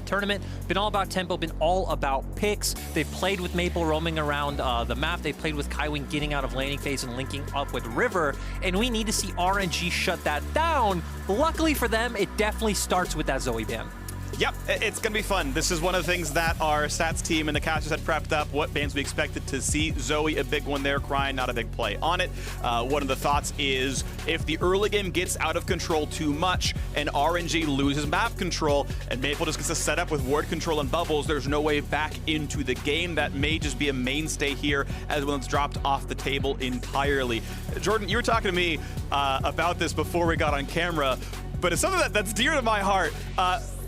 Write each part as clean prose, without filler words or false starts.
tournament. Been all about tempo, been all about picks. They've played with Maple roaming around the map. They've played with Kaiwing getting out of laning phase and linking up with River, and we need to see RNG shut that down. Luckily for them, it definitely starts with that Zoe ban. Yep, it's going to be fun. This is one of the things that our stats team and the casters had prepped up, what bans we expected to see. Zoe, a big one there, crying, not a big play on it. One of the thoughts is if the early game gets out of control too much and RNG loses map control and Maple just gets a setup with ward control and bubbles, there's no way back into the game. That may just be a mainstay here as when it's dropped off the table entirely. Jordan, you were talking to me about this before we got on camera, but it's something that's dear to my heart.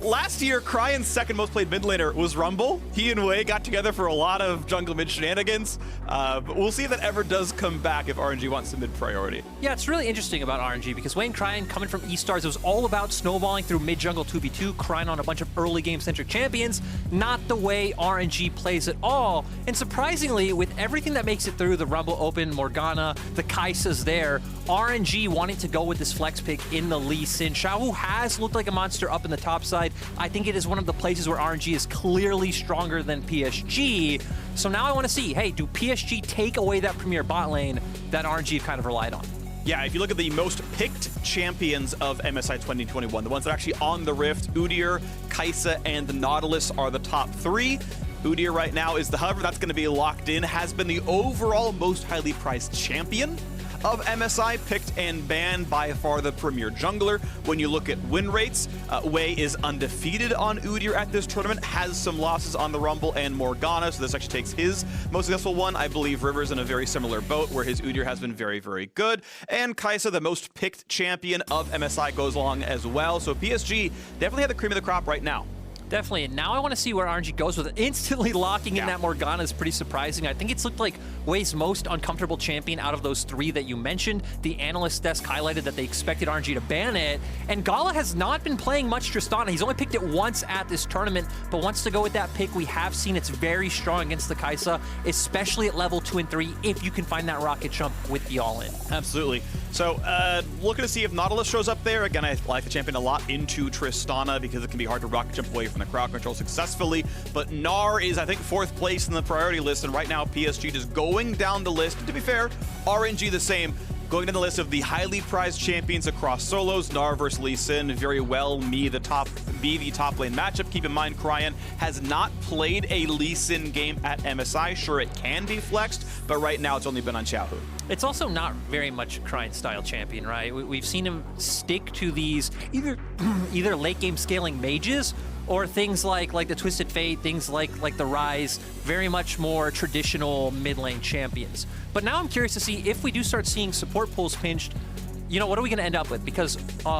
Last year, Cryan's second most played mid laner was Rumble. He and Wei got together for a lot of jungle mid shenanigans. But we'll see if that ever does come back if RNG wants some mid priority. Yeah, it's really interesting about RNG because Wei and Cryan coming from E-Stars, it was all about snowballing through mid jungle 2v2, Cryan on a bunch of early game centric champions, not the way RNG plays at all. And surprisingly, with everything that makes it through, the Rumble Open, Morgana, the Kai'Sa's there, RNG wanting to go with this flex pick in the Lee Sin. Xiaohu has looked like a monster up in the top side. I think it is one of the places where RNG is clearly stronger than PSG. So now I want to see, hey, do PSG take away that premier bot lane that RNG kind of relied on? Yeah, if you look at the most picked champions of MSI 2021, the ones that are actually on the Rift, Udyr, Kai'Sa, and the Nautilus are the top three. Udyr right now is the hover. That's going to be locked in. Has been the overall most highly priced champion of MSI, picked and banned, by far the premier jungler. When you look at win rates, Wei is undefeated on Udyr at this tournament, has some losses on the Rumble and Morgana, so this actually takes his most successful one. I believe River's in a very similar boat where his Udyr has been very, very good. And Kai'Sa, the most picked champion of MSI, goes along as well. So PSG definitely had the cream of the crop right now. Definitely, and now I want to see where RNG goes with it. Instantly locking in that Morgana is pretty surprising. I think it's looked like Wei's most uncomfortable champion out of those three that you mentioned. The analyst desk highlighted that they expected RNG to ban it, and Gala has not been playing much Tristana. He's only picked it once at this tournament, but wants to go with that pick. We have seen it's very strong against the Kai'Sa, especially at level 2 and 3, if you can find that rocket jump with the all-in. Absolutely. So, looking to see if Nautilus shows up there. Again, I like the champion a lot into Tristana because it can be hard to rocket jump away from the crowd control successfully. But Gnar is, I think, 4th place in the priority list, and right now PSG just going down the list. And to be fair, RNG the same. Going down the list of the highly prized champions across solos, Gnar versus Lee Sin, very well be the top lane matchup. Keep in mind, Cryan has not played a Lee Sin game at MSI. Sure, it can be flexed, but right now it's only been on Xiaohu. It's also not very much Cryan style champion, right? We've seen him stick to these either late game scaling mages or things like the Twisted Fate, things like the Rise, very much more traditional mid lane champions. But now I'm curious to see if we do start seeing support pools pinched, you know, what are we going to end up with? Because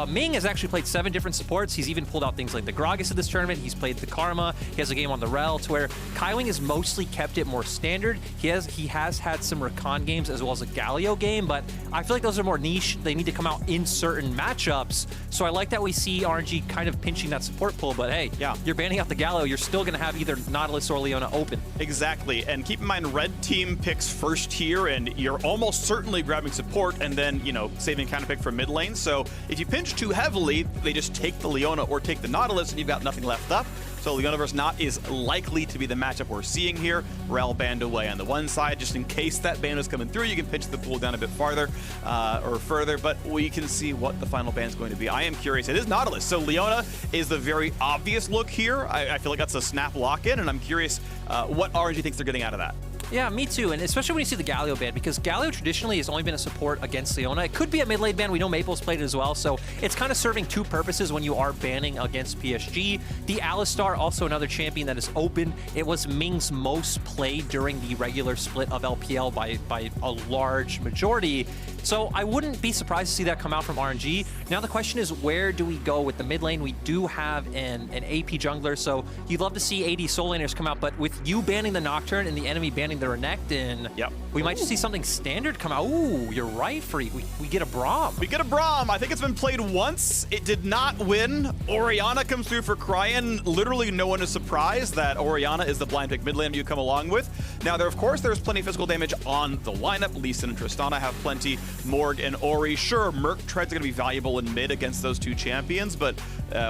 Ming has actually played 7 different supports. He's even pulled out things like the Gragas of this tournament. He's played the Karma. He has a game on the Rel, to where Kaiwing has mostly kept it more standard. He has had some Rakan games as well as a Galio game, but I feel like those are more niche. They need to come out in certain matchups. So I like that we see RNG kind of pinching that support pool, but hey, yeah, you're banning out the Galio. You're still going to have either Nautilus or Leona open. Exactly, and keep in mind, red team picks first here, and you're almost certainly grabbing support and then, you know, saving counter pick for mid lane. So if you pinch too heavily, they just take the Leona or take the Nautilus and you've got nothing left up. So Leona versus Naut is likely to be the matchup we're seeing here. Rel banned away on the one side, just in case that ban was coming through. You can pinch the pool down a bit farther or further, but we can see what the final ban is going to be. I am curious. It is Nautilus, so Leona is the very obvious look here. I feel like that's a snap lock-in, and I'm curious what RNG thinks they're getting out of that. Yeah, me too, and especially when you see the Galio ban, because Galio traditionally has only been a support against Leona. It could be a mid-lane ban. We know Maple's played it as well, so it's kind of serving two purposes when you are banning against PSG. The Alistar, also another champion that is open. It was Ming's most played during the regular split of LPL by a large majority. So I wouldn't be surprised to see that come out from RNG. Now the question is, where do we go with the mid lane? We do have an AP jungler, so you'd love to see AD soul laners come out, but with you banning the Nocturne and the enemy banning the Renekton, Yep. we might just see something standard come out. Ooh, you're right, Freak. We get a Braum. We get a Braum. I think it's been played once. It did not win. Orianna comes through for Cryan. Literally no one is surprised that Orianna is the blind pick mid lane you come along with. Now, there's plenty of physical damage on the lineup. Lee Sin and Tristana have plenty. Morg and Ori. Sure, Merc Tread's going to be valuable in mid against those two champions, but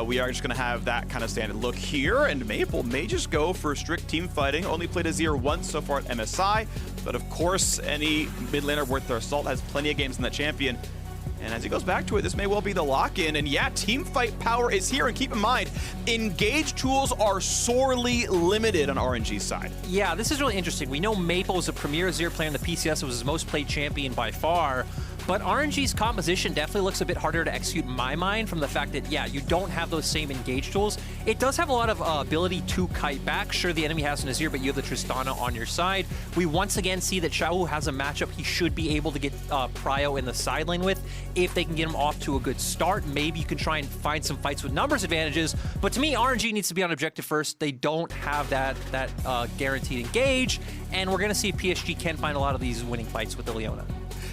we are just going to have that kind of standard look here. And Maple may just go for strict team fighting. Only played Azir once so far at MSI, but of course, any mid laner worth their salt has plenty of games in that champion. And as he goes back to it, this may well be the lock-in. And yeah, team fight power is here. And keep in mind, engage tools are sorely limited on RNG's side. Yeah, this is really interesting. We know Maple is a premier Azir player in the PCS. It was his most played champion by far. But RNG's composition definitely looks a bit harder to execute in my mind from the fact that, yeah, you don't have those same engage tools. It does have a lot of ability to kite back. Sure, the enemy has an Azir, but you have the Tristana on your side. We once again see that Xiao has a matchup he should be able to get Prio in the side lane with. If they can get him off to a good start, maybe you can try and find some fights with numbers advantages. But to me, RNG needs to be on objective first. They don't have that guaranteed engage, and we're going to see if PSG can find a lot of these winning fights with the Leona.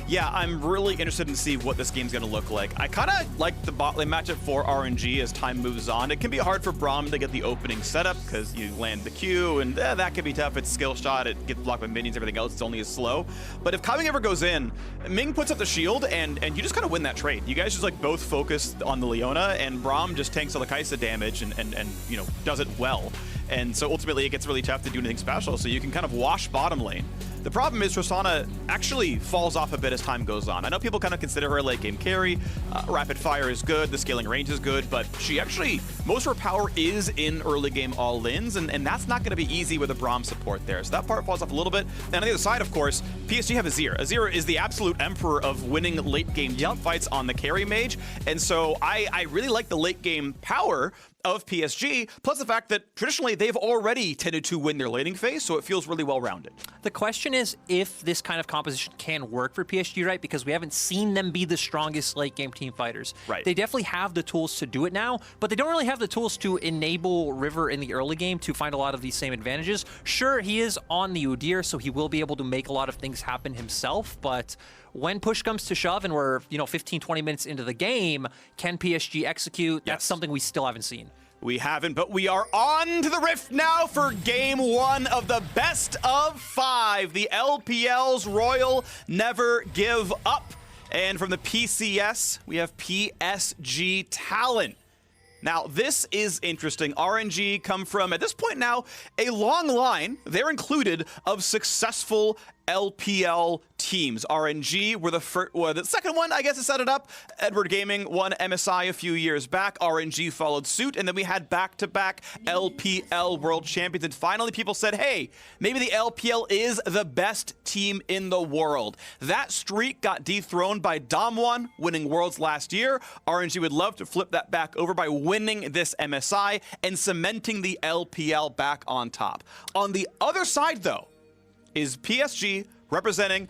Yeah, I'm really interested to see what this game's going to look like. I kind of like the bot lane matchup for RNG as time moves on. It can be hard for Braum to get the opening setup because you land the Q, and that can be tough. It's skill shot, it gets blocked by minions, everything else, it's only as slow. But if Kaiwing ever goes in, Ming puts up the shield, and you just kind of win that trade. You guys just like both focus on the Leona, and Braum just tanks all the Kai'Sa damage and you know, does it well. And so ultimately it gets really tough to do anything special, so you can kind of wash bottom lane. The problem is Tristana actually falls off a bit as time goes on. I know people kind of consider her a late game carry. Rapid fire is good, the scaling range is good, but she actually, most of her power is in early game all-ins, and that's not going to be easy with a Braum support there. So that part falls off a little bit. And on the other side, of course, PSG have Azir. Azir is the absolute emperor of winning late game team fights on the carry mage. And so I really like the late game power of PSG, plus the fact that traditionally they've already tended to win their laning phase, so it feels really well-rounded. The question is if this kind of composition can work for PSG, right? Because we haven't seen them be the strongest late-game team fighters. Right. They definitely have the tools to do it now, but they don't really have the tools to enable River in the early game to find a lot of these same advantages. Sure, he is on the Udyr, so he will be able to make a lot of things happen himself, but when push comes to shove and we're 15, 20 minutes into the game, can PSG execute? That's something we still haven't seen. We haven't, but we are on to the Rift now for game one of the best of 5. The LPL's Royal Never Give Up. And from the PCS, we have PSG Talent. Now, this is interesting. RNG come from, at this point now, a long line, they're included, of successful LPL teams. RNG were the second one, I guess, to set it up. Edward Gaming won MSI a few years back. RNG followed suit, and then we had back-to-back LPL World Champions. And finally, people said, hey, maybe the LPL is the best team in the world. That streak got dethroned by Damwon winning Worlds last year. RNG would love to flip that back over by winning this MSI and cementing the LPL back on top. On the other side, though, is PSG representing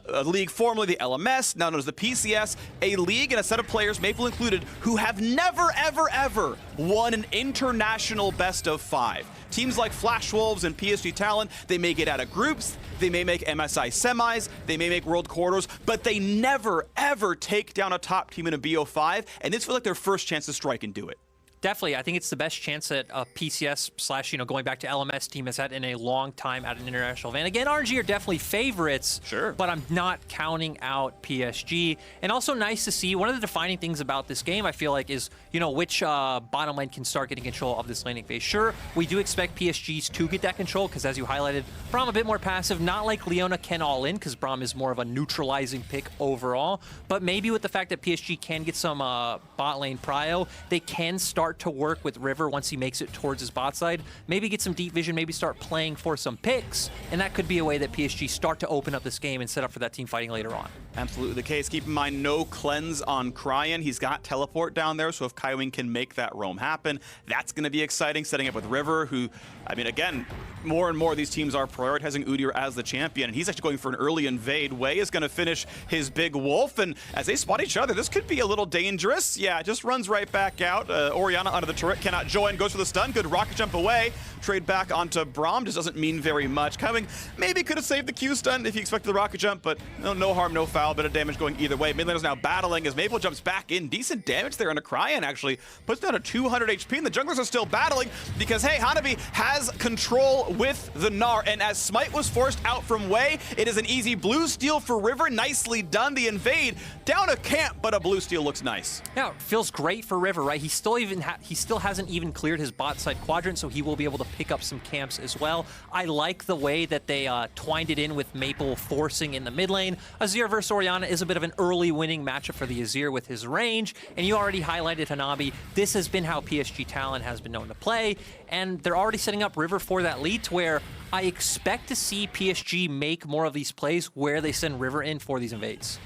a league formerly the LMS, now known as the PCS, a league and a set of players, Maple included, who have never, ever, ever won an international best of 5. Teams like Flash Wolves and PSG Talent, they may get out of groups, they may make MSI semis, they may make world quarters, but they never, ever take down a top team in a BO5, and this feels like their first chance to strike and do it. Definitely, I think it's the best chance that a PCS / going back to LMS team has had in a long time at an international event. Again, RNG are definitely favorites, sure, but I'm not counting out PSG. And also nice to see, one of the defining things about this game, I feel like, is, which bottom lane can start getting control of this laning phase. Sure, we do expect PSGs to get that control, because as you highlighted, Braum a bit more passive, not like Leona can all in, because Braum is more of a neutralizing pick overall. But maybe with the fact that PSG can get some bot lane prio, they can start to work with River once he makes it towards his bot side. Maybe get some deep vision, maybe start playing for some picks, and that could be a way that PSG start to open up this game and set up for that team fighting later on. Absolutely the case. Keep in mind, no cleanse on Cryan. He's got teleport down there, so if Kaiwing can make that roam happen, that's going to be exciting, setting up with River, who, I mean, again, more and more of these teams are prioritizing Udyr as the champion, and he's actually going for an early invade. Wei is going to finish his big wolf, and as they spot each other, this could be a little dangerous. Yeah, just runs right back out. Orianna under the turret, cannot join, goes for the stun. Good rocket jump away. trade back onto Braum just doesn't mean very much. Coming maybe could have saved the Q stun if he expected the rocket jump, but no harm, no foul. Bit of damage going either way. Mid laner's now battling as Maple jumps back in. Decent damage there on a Cryan, actually. Puts down a 200 HP, and the junglers are still battling because, hey, Hanabi has control with the Gnar, and as Smite was forced out from Wei, it is an easy blue steal for River. Nicely done. The invade down a camp, but a blue steal looks nice. Yeah, feels great for River, right? He still hasn't even cleared his bot side quadrant, so he will be able to pick up some camps as well. I like the way that they twined it in with Maple forcing in the mid lane. Azir versus Orianna is a bit of an early winning matchup for the Azir with his range, and you already highlighted Hanabi. This has been how PSG Talon has been known to play, and they're already setting up River for that lead to where I expect to see PSG make more of these plays where they send River in for these invades.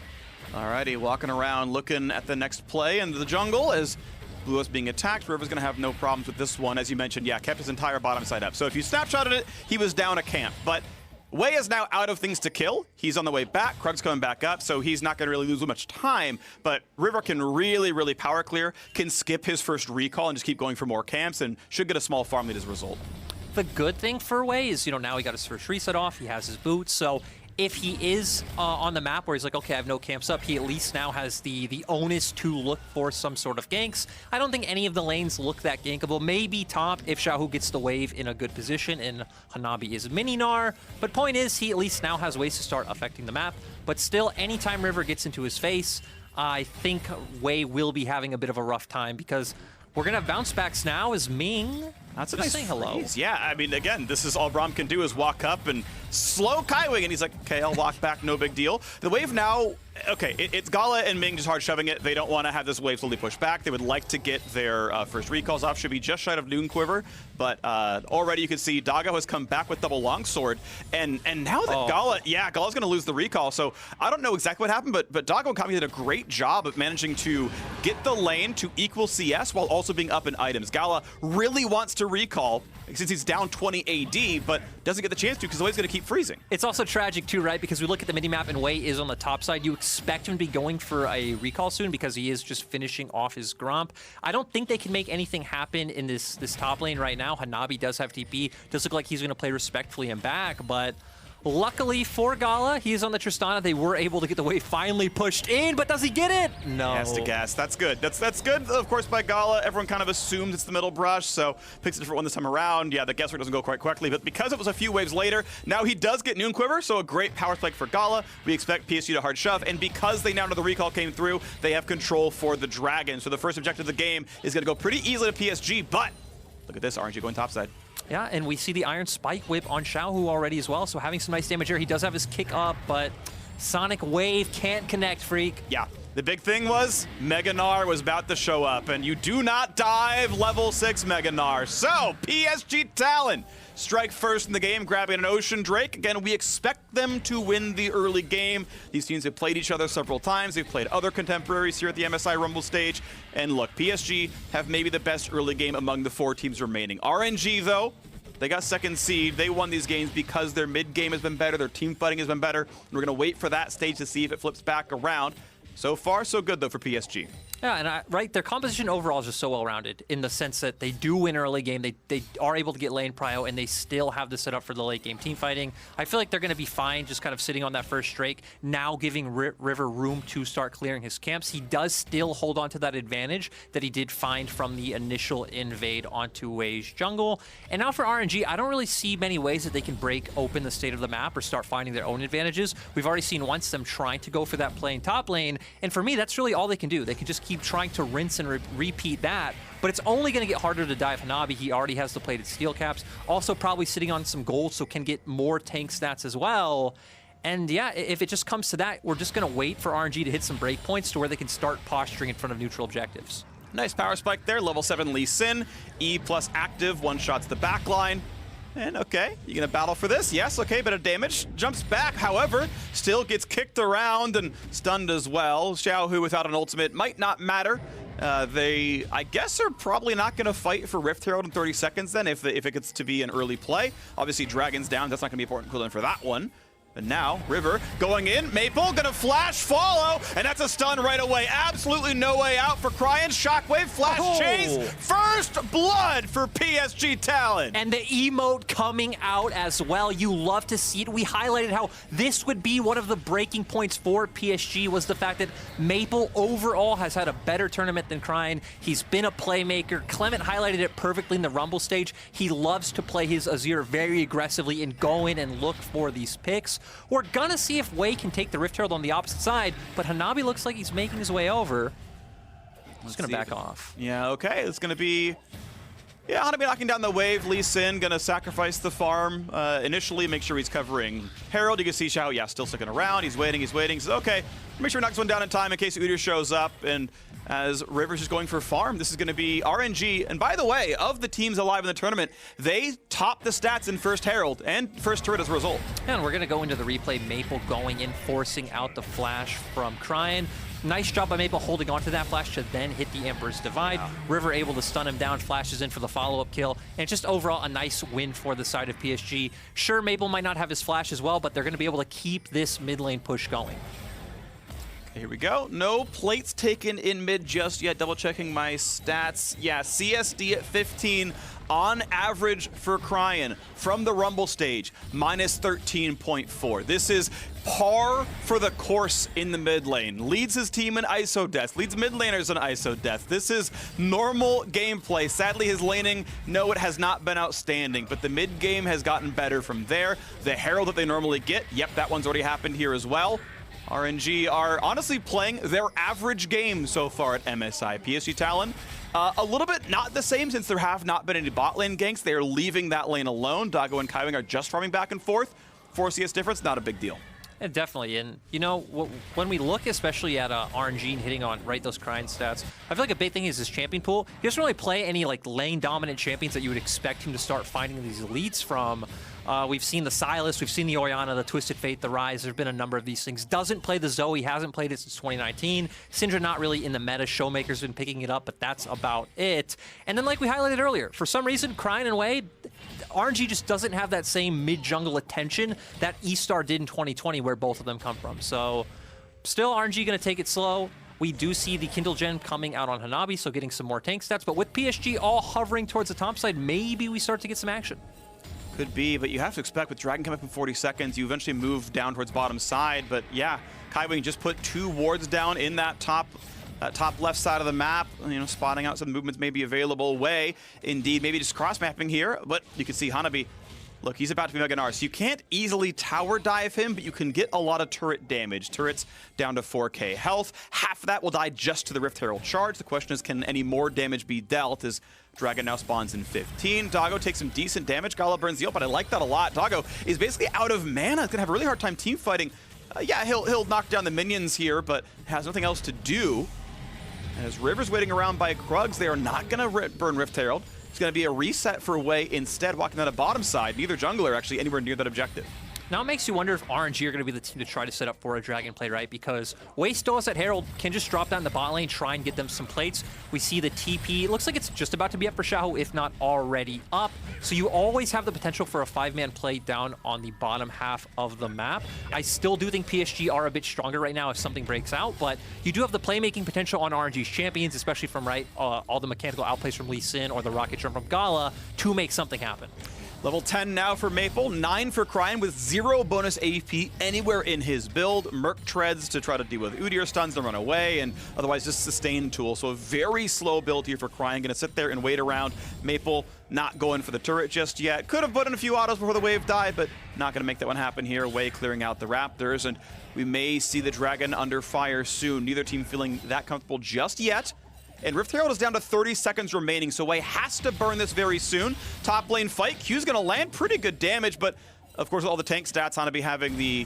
Alrighty, walking around looking at the next play in the jungle as Blue is being attacked. River's going to have no problems with this one. As you mentioned, yeah, kept his entire bottom side up. So if you snapshotted it, he was down a camp. But Wei is now out of things to kill. He's on the way back. Krug's coming back up, so he's not going to really lose much time. But River can really power clear, can skip his first recall and just keep going for more camps, and should get a small farm lead as a result. The good thing for Wei is, now he got his first reset off. He has his boots, so if he is on the map where he's like, okay, I have no camps up, he at least now has the onus to look for some sort of ganks. I don't think any of the lanes look that gankable. Maybe top if Xiaohu gets the wave in a good position and Hanabi is mini Gnar. But point is, he at least now has ways to start affecting the map. But still, anytime River gets into his face, I think Wei will be having a bit of a rough time because we're going to have bounce backs now as Ming. That's a just nice saying hello. Freeze. Yeah, I mean, again, this is all Braum can do is walk up and slow Kaiwing, and he's like, okay, I'll walk back, no big deal. The wave now, okay, it's Gala and Ming just hard shoving it. They don't want to have this wave slowly push back. They would like to get their first recalls off. Should be just shy of Noon Quiver, but already you can see Dago has come back with double longsword, and now that Gala's going to lose the recall. So I don't know exactly what happened, but Dago and Kami did a great job of managing to get the lane to equal CS while also being up in items. Gala really wants to recall since he's down 20 AD, but doesn't get the chance to because the wave's going to keep freezing. It's also tragic too, right? Because we look at the minimap and Wei is on the top side. You expect him to be going for a recall soon because he is just finishing off his Gromp. I don't think they can make anything happen in this top lane right now. Hanabi does have TP. Does look like he's going to play respectfully and back, but luckily for Gala, he is on the Tristana. They were able to get the wave finally pushed in, but does he get it? No. Has to guess. That's good. That's good, of course, by Gala. Everyone kind of assumes it's the middle brush, so picks a different one this time around. Yeah, the guesswork doesn't go quite correctly, but because it was a few waves later, now he does get Noon Quiver, so a great power spike for Gala. We expect PSG to hard shove, and because they now know the recall came through, they have control for the Dragon. So the first objective of the game is going to go pretty easily to PSG, but look at this, RNG going topside. Yeah, and we see the Iron Spike Whip on Xiaohu already as well, so having some nice damage here. He does have his kick up, but Sonic Wave can't connect, Freak. Yeah, the big thing was Mega Gnar was about to show up, and you do not dive level 6 Mega Gnar. So, PSG Talon strike first in the game, grabbing an Ocean Drake. Again, we expect them to win the early game. These teams have played each other several times. They've played other contemporaries here at the MSI Rumble stage. And look, PSG have maybe the best early game among the 4 teams remaining. RNG, though, they got second seed. They won these games because their mid game has been better, their team fighting has been better. And we're going to wait for that stage to see if it flips back around. So far, so good, though, for PSG. Yeah, and their composition overall is just so well-rounded in the sense that they do win early game, they are able to get lane prio, and they still have the setup for the late game team fighting. I feel like they're going to be fine just kind of sitting on that first Drake, now giving River room to start clearing his camps. He does still hold on to that advantage that he did find from the initial invade onto Wei's jungle. And now for RNG, I don't really see many ways that they can break open the state of the map or start finding their own advantages. We've already seen once them trying to go for that play in top lane, and for me, that's really all they can do. They can just keep trying to rinse and repeat that, but it's only going to get harder to dive Hanabi. He already has the plated steel caps, also probably sitting on some gold, so can get more tank stats as well. And yeah, if it just comes to that, we're just going to wait for RNG to hit some breakpoints to where they can start posturing in front of neutral objectives. Nice power spike there, level 7 Lee Sin, E plus active, one-shots the back line. And okay, you gonna battle for this? Yes, okay, bit of damage. Jumps back, however, still gets kicked around and stunned as well. Xiaohu without an ultimate might not matter. They, I guess, are probably not gonna fight for Rift Herald in 30 seconds then if it gets to be an early play. Obviously, Dragon's down, that's not gonna be important equivalent for that one. And now, River going in, Maple gonna flash follow, and that's a stun right away. Absolutely no way out for Cryan. Shockwave, flash chase, first blood for PSG Talon. And the emote coming out as well. You love to see it. We highlighted how this would be one of the breaking points for PSG, was the fact that Maple overall has had a better tournament than Cryan. He's been a playmaker. Clement highlighted it perfectly in the Rumble stage. He loves to play his Azir very aggressively and go in and look for these picks. We're gonna see if Wei can take the Rift Herald on the opposite side, but Hanabi looks like he's making his way over. He's gonna back off. Yeah, okay, it's gonna be... Yeah, Hanabi knocking down the wave. Lee Sin gonna sacrifice the farm initially, make sure he's covering Herald. You can see Xiao, yeah, still sticking around. He's waiting, He says, okay, make sure he knocks one down in time in case Udyr shows up. And as Rivers is going for farm, this is gonna be RNG. And by the way, of the teams alive in the tournament, they top the stats in first Herald and first turret as a result. And we're gonna go into the replay. Maple going in, forcing out the flash from Cryan. Nice job by Maple holding on to that flash to then hit the Emperor's Divide. Wow. River able to stun him down, flashes in for the follow-up kill, and just overall a nice win for the side of PSG. Sure, Maple might not have his flash as well, but they're going to be able to keep this mid lane push going. Okay, here we go. No plates taken in mid just yet. Double checking my stats. Yeah, CSD at 15 on average for Cryan from the Rumble stage, minus 13.4. This is par for the course in the mid lane. Leads his team in ISO deaths, leads mid laners in ISO deaths. This is normal gameplay. Sadly, his laning, no, it has not been outstanding, but the mid game has gotten better from there. The Herald that they normally get, yep, that one's already happened here as well. RNG are honestly playing their average game so far at MSI. PSG Talon, a little bit not the same since there have not been any bot lane ganks. They are leaving that lane alone. Doggo and Kaiwing are just farming back and forth. 4 CS difference, not a big deal. Yeah, definitely, and you know, when we look especially at RNG and hitting on those Cryan stats, I feel like a big thing is his champion pool. He doesn't really play any like lane dominant champions that you would expect him to start finding these elites from. We've seen the Sylas, we've seen the Orianna, the Twisted Fate, the Rise. There's been a number of these things. Doesn't play the Zoe, hasn't played it since 2019. Syndra not really in the meta. Showmaker's been picking it up, but that's about it. And then like we highlighted earlier, for some reason, Cryan and Wade, RNG just doesn't have that same mid-jungle attention that E-Star did in 2020 where both of them come from. So still RNG gonna take it slow. We do see the Kindle Gen coming out on Hanabi, so getting some more tank stats. But with PSG all hovering towards the top side, maybe we start to get some action. Could be, but you have to expect with Dragon coming up in 40 seconds, you eventually move down towards bottom side. But yeah, Kaiwing just put 2 wards down in that top left side of the map, you know, spotting out some movements may be available. Way, indeed, maybe just cross-mapping here, but you can see Hanabi, look, he's about to be Mega Gnar, so you can't easily tower dive him, but you can get a lot of turret damage. Turrets down to 4k health. Half of that will die just to the Rift Herald charge. The question is, can any more damage be dealt as Dragon now spawns in 15. Doggo takes some decent damage. Gala burns the ult, but I like that a lot. Doggo is basically out of mana. He's gonna have a really hard time team fighting. Yeah, he'll knock down the minions here, but has nothing else to do. As River's waiting around by Krugs, they are not gonna burn Rift Herald. It's gonna be a reset for Wei instead, walking down the bottom side. Neither jungler actually anywhere near that objective. Now it makes you wonder if RNG are going to be the team to try to set up for a Dragon play, right? Because Wei still has that Herald, can just drop down the bot lane, try and get them some plates. We see the TP. It looks like it's just about to be up for Xiao, if not already up. So you always have the potential for a 5-man play down on the bottom half of the map. I still do think PSG are a bit stronger right now if something breaks out, but you do have the playmaking potential on RNG's champions, especially from all the mechanical outplays from Lee Sin or the rocket jump from Gala to make something happen. Level 10 now for Maple, 9 for Cryan with 0 bonus AP anywhere in his build. Merc treads to try to deal with Udyr stuns to run away, and otherwise just sustain tool. So a very slow build here for Cryan. Gonna sit there and wait around. Maple not going for the turret just yet. Could have put in a few autos before the wave died, but not gonna make that one happen here. Wei clearing out the Raptors, and we may see the Dragon under fire soon. Neither team feeling that comfortable just yet. And Rift Herald is down to 30 seconds remaining, so Wei has to burn this very soon. Top lane fight, Q's gonna land pretty good damage, but of course with all the tank stats, Hanabi having the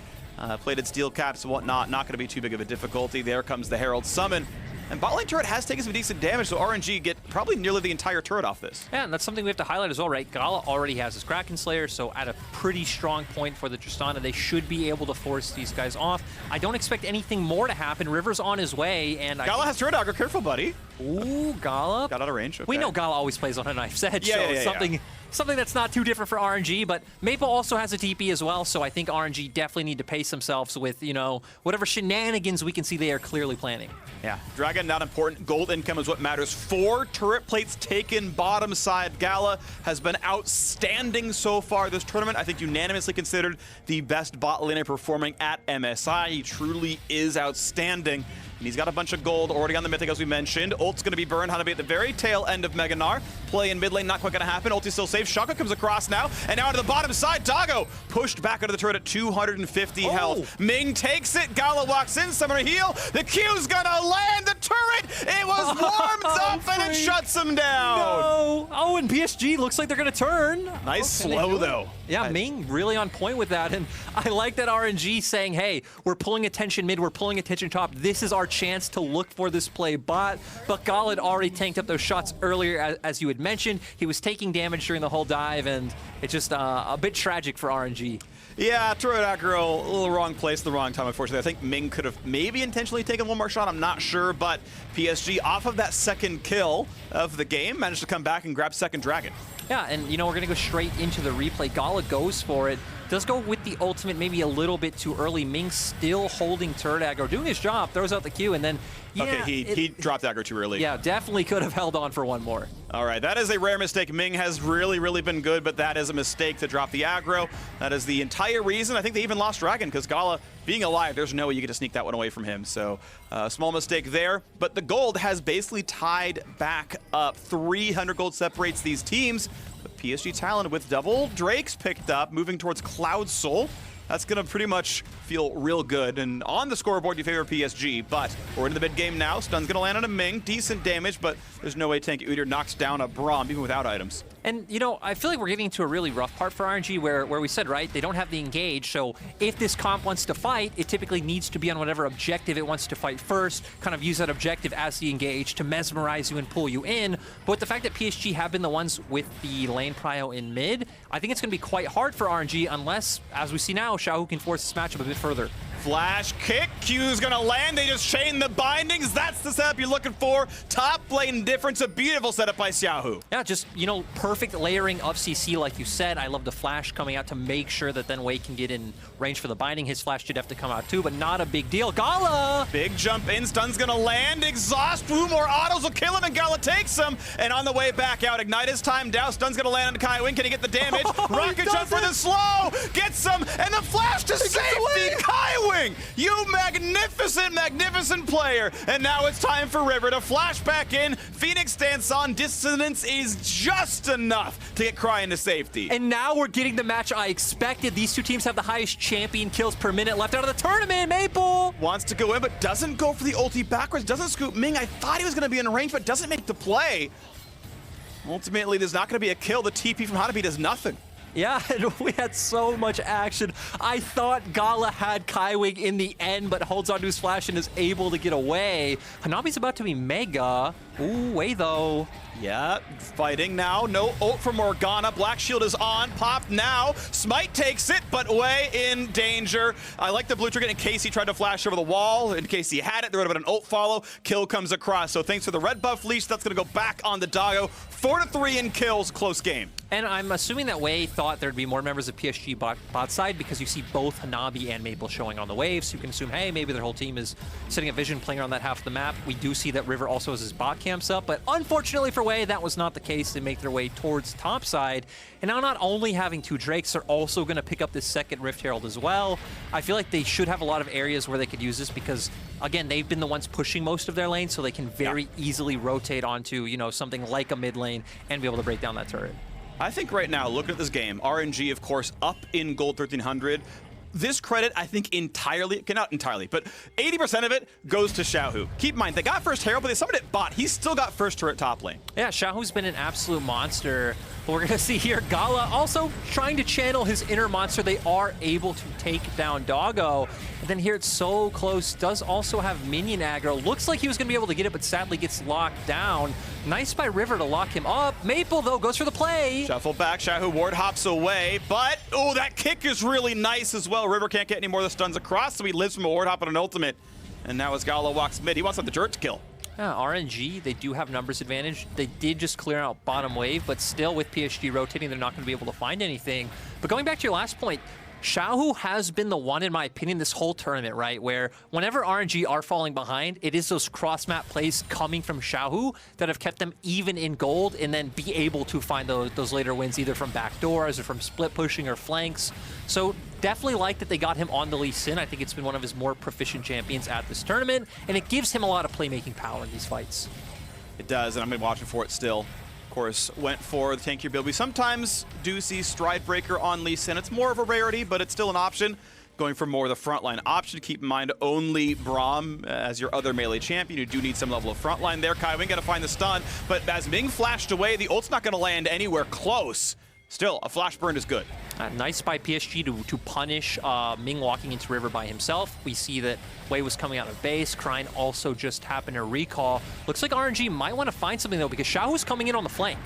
plated steel caps and whatnot, not gonna be too big of a difficulty. There comes the Herald summon. And bot lane turret has taken some decent damage, so RNG get probably nearly the entire turret off this. Yeah, and that's something we have to highlight as well, right? Gala already has his Kraken Slayer, so at a pretty strong point for the Tristana, they should be able to force these guys off. I don't expect anything more to happen. River's on his way, and Gala has turret dagger, careful, buddy. Ooh, Gala. Got out of range, okay. We know Gala always plays on a knife's edge, so something something that's not too different for RNG, but Maple also has a TP as well, so I think RNG definitely need to pace themselves with, you know, whatever shenanigans we can see they are clearly planning. Yeah, Dragon not important. Gold income is what matters. 4 turret plates taken bottom side. Gala has been outstanding so far this tournament. I think unanimously considered the best bot laner performing at MSI. He truly is outstanding. And he's got a bunch of gold already on the Mythic, as we mentioned. Ult's going to be burned. Hanabi at the very tail end of Mega Gnar. Play in mid lane, not quite going to happen. Ulti's still safe. Shaka comes across now. And now to the bottom side. Doggo pushed back out of the turret at 250 health. Ming takes it. Gala walks in. Summoner heal. The Q's going to land the turret. It was warmed up and it shuts him down. No. Oh, and PSG looks like they're going to turn. Nice slow, though. Yeah, Ming really on point with that. And I like that RNG saying, hey, we're pulling attention mid, we're pulling attention top. This is our chance to look for this play bot. But Gala had already tanked up those shots earlier, as you had mentioned. He was taking damage during the whole dive, and it's just a bit tragic for RNG. Yeah, turret aggro, a little wrong place, the wrong time, unfortunately. I think Ming could have maybe intentionally taken one more shot, I'm not sure, but PSG, off of that second kill of the game, managed to come back and grab second Dragon. Yeah, and you know, we're going to go straight into the replay. Gala goes for it. Does go with the ultimate maybe a little bit too early. Ming still holding turret aggro, doing his job, throws out the Q, and then, yeah. Okay, he dropped aggro too early. Yeah, definitely could have held on for one more. All right, that is a rare mistake. Ming has really been good, but that is a mistake to drop the aggro. That is the entire reason. I think they even lost Dragon, because Gala, being alive, there's no way you get to sneak that one away from him. So, small mistake there. But the gold has basically tied back up. 300 gold separates these teams. But PSG Talon with double Drakes picked up, moving towards Cloud Soul. That's going to pretty much feel real good. And on the scoreboard, you favor PSG, but we're into the mid game now. Stun's going to land on a Ming. Decent damage, but there's no way Tank Udyr knocks down a Braum, even without items. And, you know, I feel like we're getting into a really rough part for RNG where we said, right, they don't have the engage. So if this comp wants to fight, it typically needs to be on whatever objective it wants to fight first, kind of use that objective as the engage to mesmerize you and pull you in. But the fact that PSG have been the ones with the lane prio in mid, I think it's going to be quite hard for RNG unless, as we see now, Xiaohu can force this matchup a bit further. Flash kick, Q's gonna land, they just chain the bindings, that's the setup you're looking for. Top lane difference, a beautiful setup by Xiaohu. Yeah, just, you know, perfect layering of CC like you said. I love the flash coming out to make sure that then Wei can get in range for the binding. His flash should have to come out too, but not a big deal. Gala! Big jump in, Stun's gonna land, exhaust, woo, more autos will kill him, and Gala takes him. And on the way back out, Ignite is timed out, Stun's gonna land on Kaiwing, can he get the damage? Rocket jump for the slow, gets him, and the flash to safety, Kaiwing! You magnificent player. And now it's time for River to flash back in. Phoenix stance on. Dissonance is just enough to get Cry into safety. And now we're getting the match I expected. These two teams have the highest champion kills per minute left out of the tournament. Maple wants to go in, but doesn't go for the ulti backwards. Doesn't scoop Ming. I thought he was going to be in range, but doesn't make the play. Ultimately, there's not going to be a kill. The TP from Hanabi does nothing. Yeah, and we had so much action. I thought Gala had Kaiwing in the end, but holds onto his flash and is able to get away. Hanabi's about to be mega. Ooh, Wei though. Yeah, fighting now. No ult from Morgana. Black Shield is on. Pop now. Smite takes it, but Wei in danger. I like the blue trigger in case he tried to flash over the wall. In case he had it, there would have been an ult follow. Kill comes across. So thanks for the red buff leash. That's going to go back on the Doggo. 4-3 in kills. Close game. And I'm assuming that Wei thought there'd be more members of PSG bot side because you see both Hanabi and Maple showing on the waves. So you can assume, hey, maybe their whole team is sitting at vision playing around that half of the map. We do see that River also has his bot camps up, but unfortunately for Wei, that was not the case. They make their way towards top side. And now not only having 2 Drakes, they're also going to pick up this second Rift Herald as well. I feel like they should have a lot of areas where they could use this because, again, they've been the ones pushing most of their lane, so they can very easily rotate onto, you know, something like a mid lane and be able to break down that turret. I think right now, looking at this game, RNG, of course, up in gold 1300. This credit, I think, entirely, not entirely, but 80% of it goes to Xiaohu. Keep in mind, they got first Herald, but they summoned it bot. He's still got first turret top lane. Yeah, Xiaohu's been an absolute monster. But we're going to see here Gala also trying to channel his inner monster. They are able to take down Doggo. And then here it's so close. Does also have minion aggro. Looks like he was going to be able to get it, but sadly gets locked down. Nice by River to lock him up. Maple, though, goes for the play. Shuffle back. Xiaohu ward hops away, but, oh, that kick is really nice as well. River can't get any more of the stuns across, so he lives from a ward hop and an ultimate. And now as Gala walks mid, he wants the dirt to kill. Yeah, RNG, they do have numbers advantage. They did just clear out bottom wave, but still with PSG rotating, they're not going to be able to find anything. But going back to your last point, Xiaohu has been the one, in my opinion, this whole tournament, right, where whenever RNG are falling behind, it is those cross-map plays coming from Xiaohu that have kept them even in gold and then be able to find those later wins either from backdoors or from split pushing or flanks. So definitely like that they got him on the Lee Sin. I think it's been one of his more proficient champions at this tournament, and it gives him a lot of playmaking power in these fights. It does, and I'm been watching for it still. Of course, went for the tankier build. We sometimes do see Stride Breaker on Lee Sin. It's more of a rarity, but it's still an option. Going for more of the frontline option. Keep in mind, only Braum as your other melee champion. You do need some level of frontline there. Kaiwing got to find the stun, but as Ming flashed away, the ult's not going to land anywhere close. Still, a flash burn is good. Nice by PSG to punish Ming walking into River by himself. We see that Wei was coming out of base. Krine also just happened to recall. Looks like RNG might want to find something, though, because Xiaohu's coming in on the flank.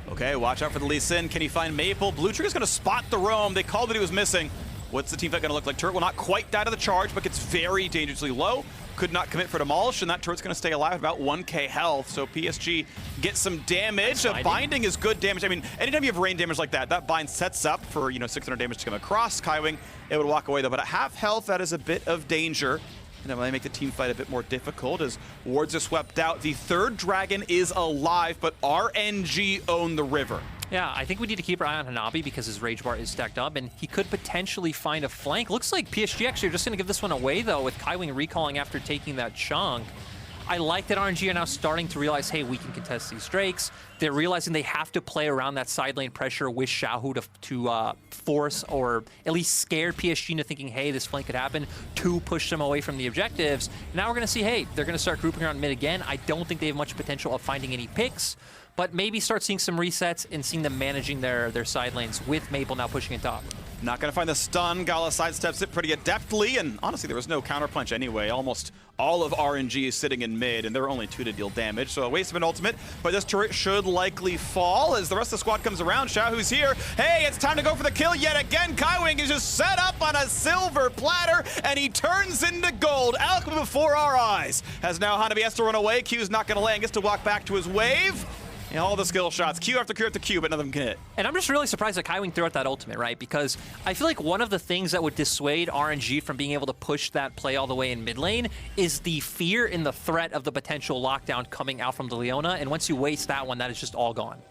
Okay, watch out for the Lee Sin. Can he find Maple? Blue Trigger's going to spot the roam. They called that he was missing. What's the team fight going to look like? Turret will not quite die to the charge, but gets very dangerously low. Could not commit for Demolish, and that turret's going to stay alive at about 1k health. So PSG gets some damage. Binding is good damage. I mean, anytime you have rain damage like that, that bind sets up for, 600 damage to come across. Kaiwing, it would walk away, though. But at half health, that is a bit of danger. And it might make the team fight a bit more difficult as wards are swept out. The third dragon is alive, but RNG own the river. Yeah, I think we need to keep our eye on Hanabi because his rage bar is stacked up, and he could potentially find a flank. Looks like PSG actually are just going to give this one away, though, with Kaiwing recalling after taking that chunk. I like that RNG are now starting to realize, hey, we can contest these Drakes. They're realizing they have to play around that side lane pressure with Xiaohu to force or at least scare PSG into thinking, hey, this flank could happen, to push them away from the objectives. Now we're going to see, hey, they're going to start grouping around mid again. I don't think they have much potential of finding any picks, but maybe start seeing some resets and seeing them managing their side lanes with Maple now pushing it top. Not going to find the stun. Gala sidesteps it pretty adeptly, and honestly, there was no counterpunch anyway. Almost all of RNG is sitting in mid, and there are only 2 to deal damage, so a waste of an ultimate. But this turret should likely fall as the rest of the squad comes around. Xiaohu's here. Hey, it's time to go for the kill yet again. Kaiwing is just set up on a silver platter, and he turns into gold. Alchemy before our eyes. As now Hanabi has to run away. Q's not going to land. Gets to walk back to his wave. And all the skill shots, Q after Q after Q, but none of them can hit. And I'm just really surprised that Kaiwing threw out that ultimate, right? Because I feel like one of the things that would dissuade RNG from being able to push that play all the way in mid lane is the fear and the threat of the potential lockdown coming out from the Leona. And once you waste that one, that is just all gone.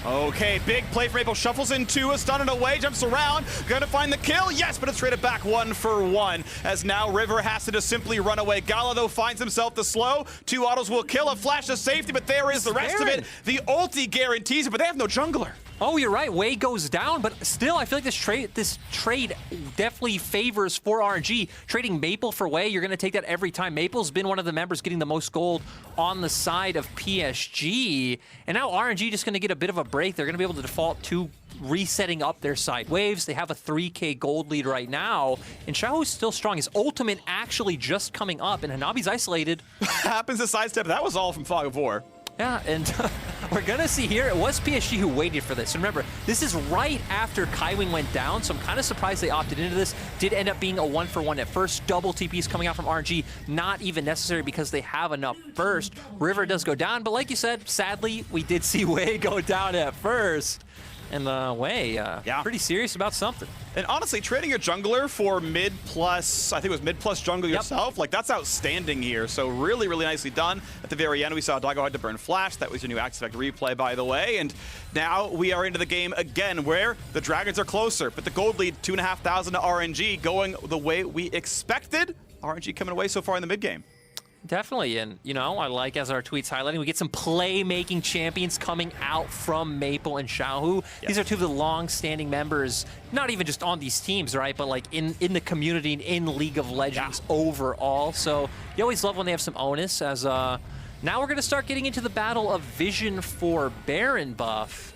Okay, big play for Maple. Shuffles into a stun and away, jumps around. Gonna find the kill. Yes, but it's traded back 1 for 1. As now River has to just simply run away. Gala, though, finds himself the slow. 2 autos will kill. A flash of safety, but there is the rest of it. The ulti guarantees it, but they have no jungler. Oh, you're right. Wei goes down, but still, I feel like this trade definitely favors for RNG. Trading Maple for Wei, you're going to take that every time. Maple's been one of the members getting the most gold on the side of PSG, and now RNG just going to get a bit of a break. They're going to be able to default to resetting up their side waves. They have a 3k gold lead right now, and Xiaohu's still strong. His ultimate actually just coming up, and Hanabi's isolated. Happens to sidestep. That was all from Fog of War. Yeah, and we're going to see here, it was PSG who waited for this. And remember, this is right after Kaiwing went down, so I'm kind of surprised they opted into this. Did end up being a 1 for 1 at first. Double TPs coming out from RNG, not even necessary because they have enough first. River does go down, but like you said, sadly, we did see Wei go down at first. And Wei, pretty serious about something. And honestly, trading your jungler for mid plus, I think it was mid plus jungle yourself, like that's outstanding here. So really, really nicely done. At the very end, we saw Doggo had to burn flash. That was your new Aspect replay, by the way. And now we are into the game again where the Dragons are closer, but the gold lead, 2,500 to RNG, going the way we expected. RNG coming away so far in the mid game. Definitely, and I like, as our tweet's highlighting, we get some playmaking champions coming out from Maple and Xiaohu. Yes. These are 2 of the long-standing members, not even just on these teams, right, but like in the community and in League of Legends overall. So you always love when they have some onus. As now we're going to start getting into the battle of Vision for Baron buff.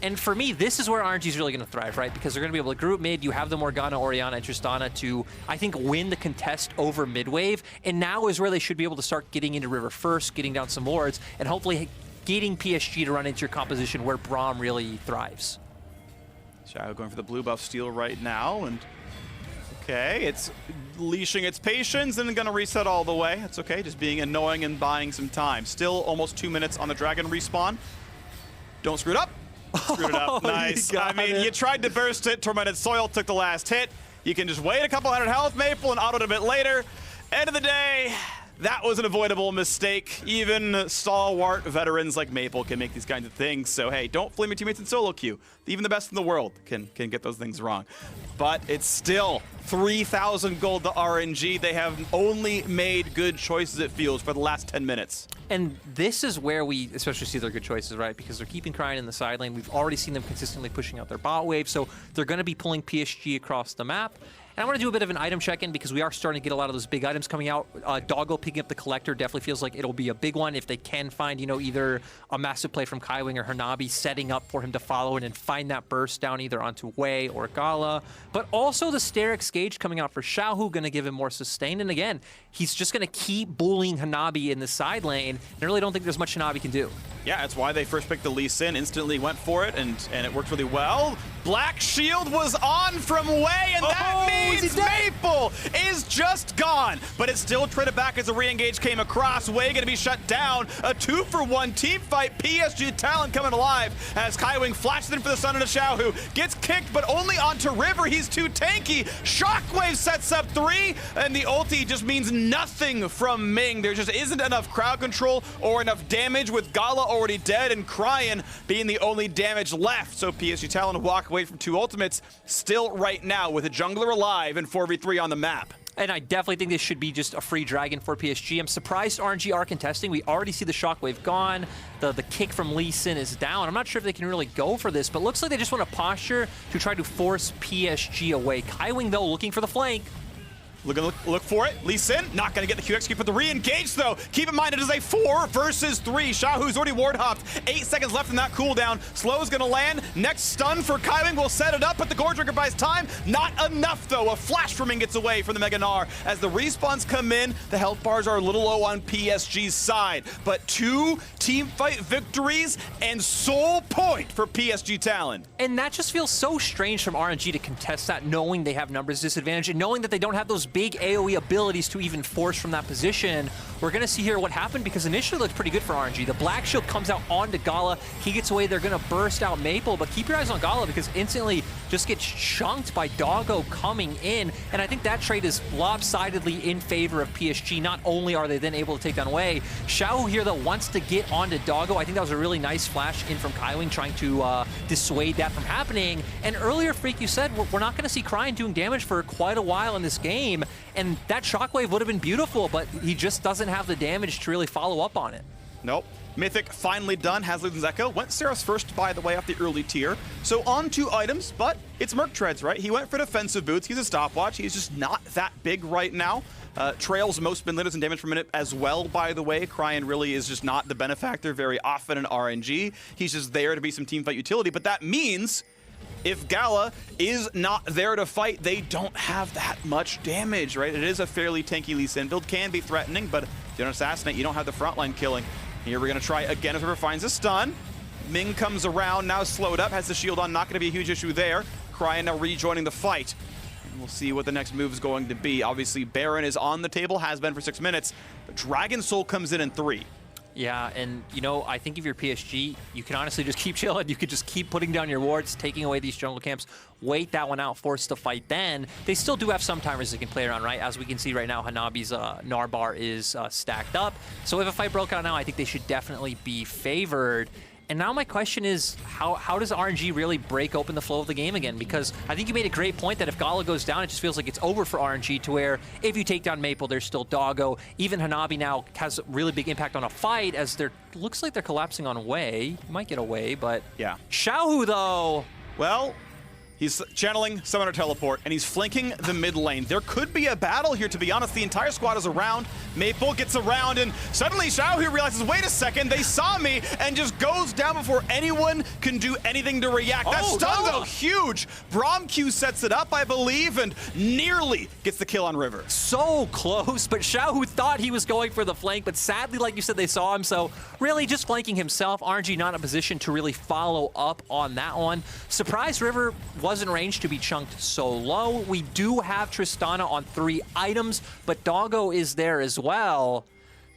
And for me, this is where RNG is really going to thrive, right? Because they're going to be able to group mid. You have the Morgana, Orianna, and Tristana to, I think, win the contest over mid-wave. And now is where they should be able to start getting into River first, getting down some wards, and hopefully getting PSG to run into your composition where Braum really thrives. Xiao going for the blue buff steal right now, and Okay, it's leashing its patience and gonna reset all the way. It's okay, just being annoying and buying some time. Still almost 2 minutes on the Dragon respawn. Don't screw it up. Screwed it up. Nice. I mean, you tried to burst it. Tormented Soil took the last hit. You can just wait a couple hundred health, Maple, and auto it a bit later. End of the day, that was an avoidable mistake. Even stalwart veterans like Maple can make these kinds of things. So, hey, don't flame your teammates in solo queue. Even the best in the world can get those things wrong. But it's still 3,000 gold to RNG. They have only made good choices, it feels, for the last 10 minutes. And this is where we especially see their good choices, right? Because they're keeping Cryin in the side lane. We've already seen them consistently pushing out their bot wave, so they're going to be pulling PSG across the map. And I want to do a bit of an item check-in because we are starting to get a lot of those big items coming out. Doggo picking up the Collector definitely feels like it'll be a big one if they can find, you know, either a massive play from Kaiwing or Hanabi setting up for him to follow in and find that burst down either onto Wei or Gala. But also the Sterix Gauge coming out for Xiaohu, going to give him more sustain. And again, he's just going to keep bullying Hanabi in the side lane. And I really don't think there's much Hanabi can do. Yeah, that's why they first picked the Lee Sin, instantly went for it, and it worked really well. Black Shield was on from Wei, and that means Maple is just gone. But it's still traded back as a re-engage came across. Wei gonna be shut down. A 2-for-1 team fight. PSG Talon coming alive as Kaiwing flashes in for the Sun into Xiaohu. Gets kicked, but only onto River. He's too tanky. Shockwave sets up 3, and the ulti just means nothing from Ming. There just isn't enough crowd control or enough damage with Gala already dead and Cryin being the only damage left. So PSG Talon walk away from 2 ultimates still right now with a jungler alive and 4v3 on the map. And I definitely think this should be just a free dragon for PSG. I'm surprised RNG are contesting. We already see the Shockwave gone. The kick from Lee Sin is down. I'm not sure if they can really go for this, but looks like they just want to posture to try to force PSG away. Kaiwing, though, looking for the flank. Look for it. Lee Sin not going to get the Q execute, but the re-engage, though. Keep in mind, it is a 4 versus 3. Xiaohu's already ward hopped. 8 seconds left in that cooldown. Slow's going to land. Next stun for Kaiwing will set it up, but the Gore Drinker buys time. Not enough, though. A flash from Ming gets away from the Mega Gnar. As the respawns come in, the health bars are a little low on PSG's side. But 2 team fight victories and soul point for PSG Talon. And that just feels so strange from RNG to contest that, knowing they have numbers disadvantage and knowing that they don't have those big AoE abilities to even force from that position. We're going to see here what happened because initially it looked pretty good for RNG. The Black Shield comes out onto Gala. He gets away. They're going to burst out Maple, but keep your eyes on Gala because instantly just gets chunked by Doggo coming in. And I think that trade is lopsidedly in favor of PSG. Not only are they then able to take down Wei, Xiaohu here though wants to get onto Doggo. I think that was a really nice flash in from Kaiwing trying to dissuade that from happening. And earlier, Freak, you said we're not going to see Cryin doing damage for quite a while in this game. And that Shockwave would have been beautiful, but he just doesn't have the damage to really follow up on it. Nope. Mythic finally done, has Luden's Echo. Went Seraph's first, by the way, off the early tier. So on 2 items, but it's Merc Treads, right? He went for defensive boots. He's a stopwatch. He's just not that big right now. Trails most spin litters and damage per minute as well, by the way. Cryin really is just not the benefactor very often in RNG. He's just there to be some teamfight utility, but that means if Gala is not there to fight, they don't have that much damage, right? It is a fairly tanky Lee Sin build, can be threatening, but if you don't assassinate, you don't have the frontline killing. Here we're going to try again as River finds a stun. Ming comes around, now slowed up, has the shield on, not going to be a huge issue there. Cryin now rejoining the fight. And we'll see what the next move is going to be. Obviously, Baron is on the table, has been for 6 minutes, but Dragon Soul comes in 3. Yeah, and you know, I think if you're PSG, you can honestly just keep chilling. You could just keep putting down your wards, taking away these jungle camps, wait that one out, force the fight then. They still do have some timers they can play around, right? As we can see right now, Hanabi's Gnar bar is stacked up. So if a fight broke out now, I think they should definitely be favored. And now my question is, how does RNG really break open the flow of the game again? Because I think you made a great point that if Gala goes down, it just feels like it's over for RNG, to where if you take down Maple, there's still Doggo. Even Hanabi now has a really big impact on a fight, as they're looks like they're collapsing on Wei. Might get away, but yeah. Xiaohu though. Well, he's channeling Summoner Teleport, and he's flanking the mid lane. There could be a battle here, to be honest. The entire squad is around. Maple gets around, and suddenly Xiaohu realizes, wait a second, they saw me, and just goes down before anyone can do anything to react. That stun, though, huge. Braum Q sets it up, I believe, and nearly gets the kill on River. So close, but Xiaohu thought he was going for the flank, but sadly, like you said, they saw him, so really just flanking himself. RNG not in a position to really follow up on that one. Surprise River wasn't ranged to be chunked so low. We do have Tristana on 3 items, but Doggo is there as well.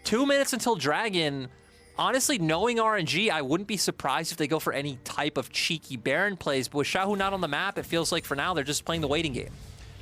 2 minutes until Dragon. Honestly, knowing RNG, I wouldn't be surprised if they go for any type of cheeky Baron plays, but with Xiaohu not on the map, it feels like for now they're just playing the waiting game.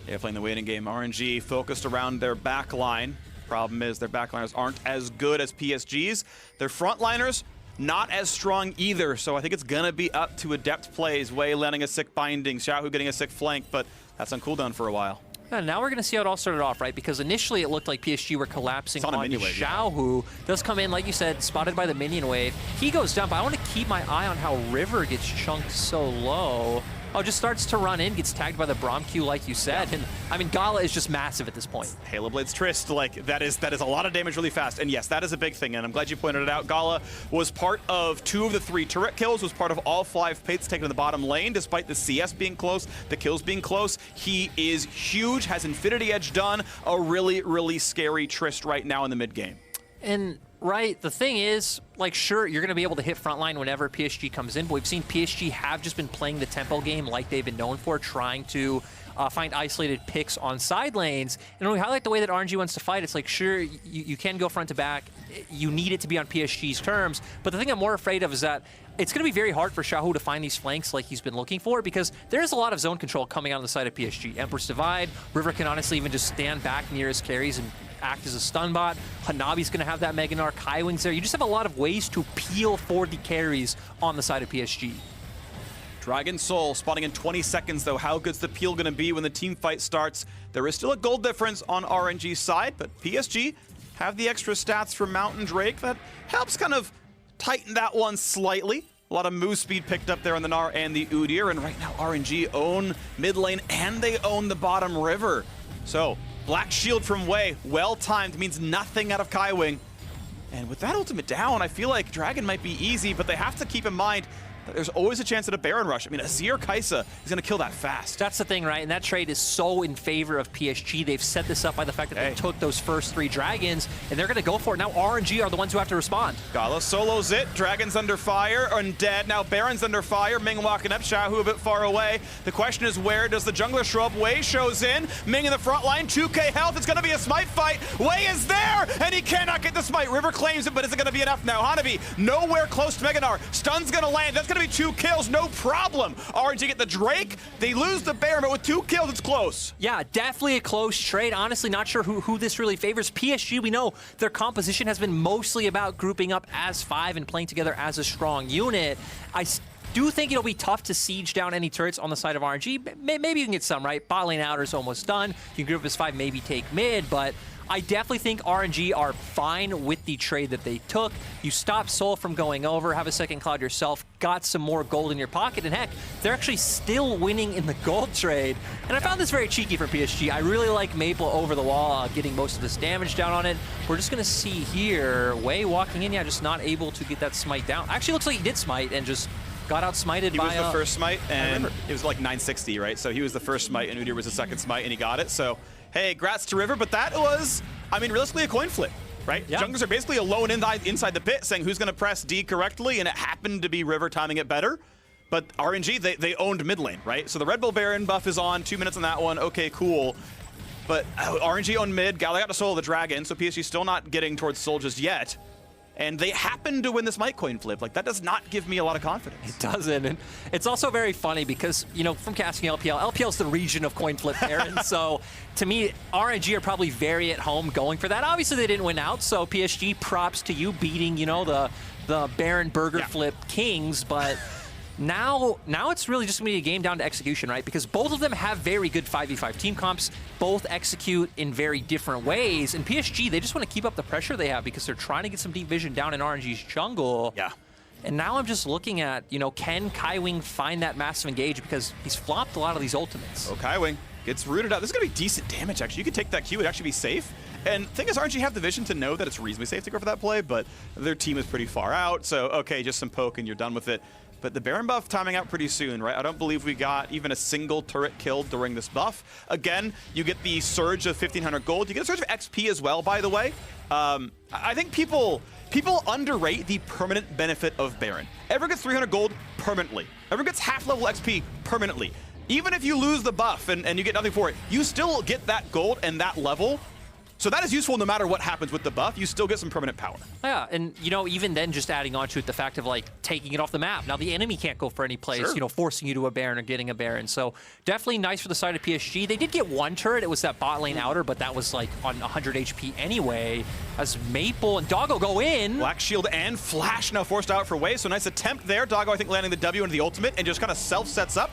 Yeah, playing the waiting game. RNG focused around their back line. Problem is their backliners aren't as good as PSG's. Their frontliners, not as strong either, so I think it's gonna be up to adept plays. Wei landing a sick binding, Xiaohu getting a sick flank, but that's on cooldown for a while. Yeah, now we're going to see how it all started off, right? Because initially it looked like PSG were collapsing on Xiaohu. Does come in, like you said, spotted by the minion wave. He goes down, but I want to keep my eye on how River gets chunked so low. Oh, just starts to run in, gets tagged by the Braum Q, like you said. And I mean, Gala is just massive at this point. Halo Blade's Trist, like that is a lot of damage really fast. And yes, that is a big thing, and I'm glad you pointed it out. Gala was part of 2 of the 3 turret kills, was part of all 5 pates taken in the bottom lane, despite the CS being close, the kills being close. He is huge, has Infinity Edge done, a really, really scary Trist right now in the mid game. And right, the thing is, like, sure, you're going to be able to hit frontline whenever PSG comes in, but we've seen PSG have just been playing the tempo game like they've been known for, trying to find isolated picks on side lanes. And when we highlight the way that RNG wants to fight, it's like, sure, you can go front to back. You need it to be on PSG's terms. But the thing I'm more afraid of is that it's going to be very hard for Xiaohu to find these flanks like he's been looking for, because there's a lot of zone control coming out on the side of PSG. Empress Divide, River can honestly even just stand back near his carries and act as a stun bot. Hanabi's going to have that Mega Gnar. Kaiwing's there. You just have a lot of ways to peel for the carries on the side of PSG. Dragon Soul spawning in 20 seconds, though. How good's the peel going to be when the team fight starts? There is still a gold difference on RNG's side, but PSG have the extra stats from Mountain Drake that helps kind of tighten that one slightly. A lot of move speed picked up there on the Gnar and the Udyr, and right now RNG own mid lane and they own the bottom river. So Black Shield from Wei, well-timed, means nothing out of Kaiwing. And with that ultimate down, I feel like Dragon might be easy, but they have to keep in mind that there's always a chance at a Baron rush. I mean, Azir Kai'Sa is going to kill that fast. That's the thing, right? And that trade is so in favor of PSG. They've set this up by the fact that they took those first 3 dragons, and they're going to go for it. Now RNG are the ones who have to respond. Gala solos it. Dragon's under fire, undead. Now Baron's under fire. Ming walking up, Xiaohu a bit far away. The question is, where does the jungler show up? Wei shows in. Ming in the front line, 2k health. It's going to be a smite fight. Wei is there, and he cannot get the smite. River claims it, but is it going to be enough now? Hanabi nowhere close to Mega Gnar. Stun's going to land. That's going to be 2 kills, no problem. RNG get the Drake. They lose the Baron, but with 2 kills, it's close. Yeah, definitely a close trade. Honestly, not sure who this really favors. PSG, we know their composition has been mostly about grouping up as 5 and playing together as a strong unit. I do think it'll be tough to siege down any turrets on the side of RNG. Maybe you can get some, right? Bot lane outer's almost done. You can group up as 5, maybe take mid, but I definitely think RNG are fine with the trade that they took. You stop Soul from going over, have a second Cloud yourself, got some more gold in your pocket, and heck, they're actually still winning in the gold trade. And I found this very cheeky from PSG. I really like Maple over the wall, getting most of this damage down on it. We're just going to see here, Wei walking in, yeah, just not able to get that smite down. Actually, looks like he did smite and just got out smited by... He was the first smite, and it was like 960, right? So he was the first smite, and Udyr was the second smite, and he got it. So, hey, grats to River, but that was, I mean, realistically a coin flip, right? Yeah. Junglers are basically alone inside the pit, saying who's going to press D correctly, and it happened to be River timing it better. But RNG, they owned mid lane, right? So the Red Bull Baron buff is on, 2 minutes on that one, okay, cool. But RNG owned mid, Gala got to solo the Dragon, so PSG still not getting towards Soul just yet. And they happen to win this mic coin flip. Like, that does not give me a lot of confidence. It doesn't. And it's also very funny because, you know, from casting LPL is the region of coin flip, Aaron. So, to me, RNG are probably very at home going for that. Obviously, they didn't win out, so PSG, props to you beating, you know, the Baron Burger Flip Kings. But now it's really just going to be a game down to execution, right? Because both of them have very good 5v5 team comps. Both execute in very different ways. And PSG, they just want to keep up the pressure they have because they're trying to get some deep vision down in RNG's jungle. Yeah. And now I'm just looking at, you know, can Kaiwing find that massive engage because he's flopped a lot of these ultimates. Oh, Kaiwing gets rooted out. This is going to be decent damage, actually. You could take that Q. It'd actually be safe. And the thing is, RNG have the vision to know that it's reasonably safe to go for that play, but their team is pretty far out. So, okay, just some poke and you're done with it. But the Baron buff timing out pretty soon, right? I don't believe we got even a single turret killed during this buff. Again, you get the surge of 1,500 gold. You get a surge of XP as well, by the way. I think people underrate the permanent benefit of Baron. Everyone gets 300 gold permanently. Everyone gets half-level XP permanently. even if you lose the buff and you get nothing for it, you still get that gold and that level. So that is useful no matter what happens with the buff. You still get some permanent power. Yeah, and you know, even then, just adding on to it, the fact of like taking it off the map. Now the enemy can't go for any plays, Sure. you know, forcing you to a Baron or getting a Baron. So definitely nice for the side of PSG. They did get one turret. It was that bot lane outer, but that was like on 100 HP anyway. As Maple and Doggo go in. Black Shield and Flash now forced out for Wei. So nice attempt there. Doggo, I think, landing the W into the ultimate and just kind of self-sets up.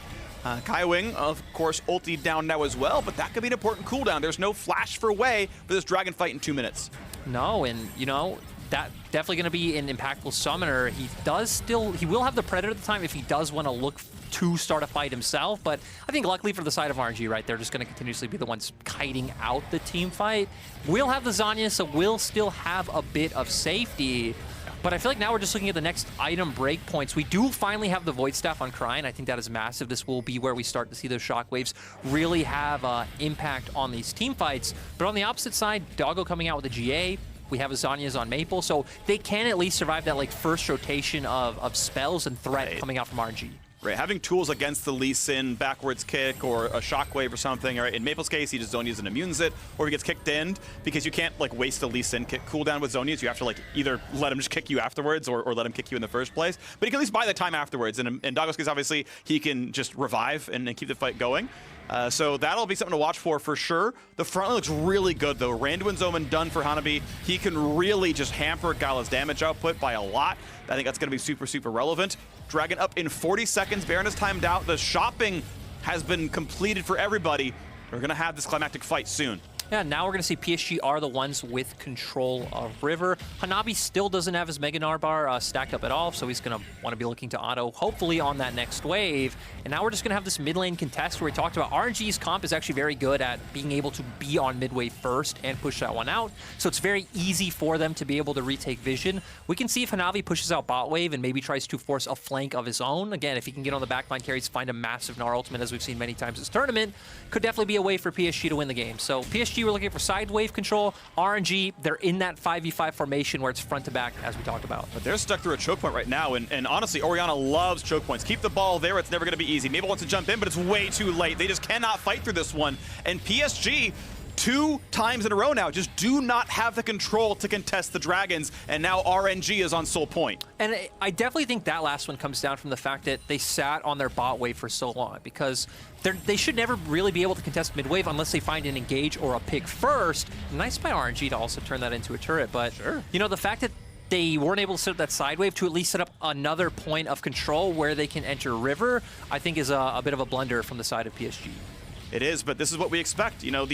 Kai Wing, of course, ulti down now as well, but that could be an important cooldown. There's no flash for Wei for this dragon fight in 2 minutes. No, and you know, that definitely going to be an impactful summoner. He will have the Predator at the time if he does want to look to start a fight himself, but I think luckily for the side of RNG, right, they're just going to continuously be the ones kiting out the team fight. We'll have the Zanya, so we'll still have a bit of safety. But I feel like now we're just looking at the next item breakpoints. We do finally have the Void Staff on Crine. I think that is massive. This will be where we start to see those shockwaves really have impact on these team fights. But on the opposite side, Doggo coming out with a GA. We have Azanias on Maple, so they can at least survive that like first rotation of spells and threat coming out from RNG. Right, having tools against the Lee Sin backwards kick or a shockwave or something. Right? In Maple's case, he just Zonias and immunes it, or he gets kicked in because you can't like waste a Lee Sin kick cooldown with Zonias. You have to like either let him just kick you afterwards or let him kick you in the first place. But he can at least buy the time afterwards. And in Doggo's case, obviously, he can just revive and keep the fight going. So that'll be something to watch for sure. The front line looks really good though. Randuin Zoman done for Hanabi. He can really just hamper Gala's damage output by a lot. I think that's going to be super, super relevant. Dragon up in 40 seconds. Baron is timed out. The shopping has been completed for everybody. We're going to have this climactic fight soon. Yeah, now we're going to see PSG are the ones with control of River. Hanabi still doesn't have his Mega Gnar bar stacked up at all, so he's going to want to be looking to auto, hopefully on that next wave. And now we're just going to have this mid lane contest where we talked about RNG's comp is actually very good at being able to be on mid wave first and push that one out. So it's very easy for them to be able to retake vision. We can see if Hanabi pushes out bot wave and maybe tries to force a flank of his own. Again, if he can get on the backline carries, find a massive Gnar ultimate, as we've seen many times this tournament, could definitely be a way for PSG to win the game. So PSG, we're looking for side wave control. RNG, they're in that 5v5 formation where it's front to back, as we talked about. But they're stuck through a choke point right now, and honestly, Orianna loves choke points. Keep the ball there, it's never going to be easy. Mabel wants to jump in, but it's way too late. They just cannot fight through this one. And PSG, 2 times in a row now, just do not have the control to contest the dragons, and now RNG is on sole point. And I definitely think that last one comes down from the fact that they sat on their bot wave for so long, because they should never really be able to contest mid wave unless they find an engage or a pick first. Nice by RNG to also turn that into a turret, but sure. You know, the fact that they weren't able to set up that side wave to at least set up another point of control where they can enter River, I think is a bit of a blunder from the side of PSG. It is, but this is what we expect. You know,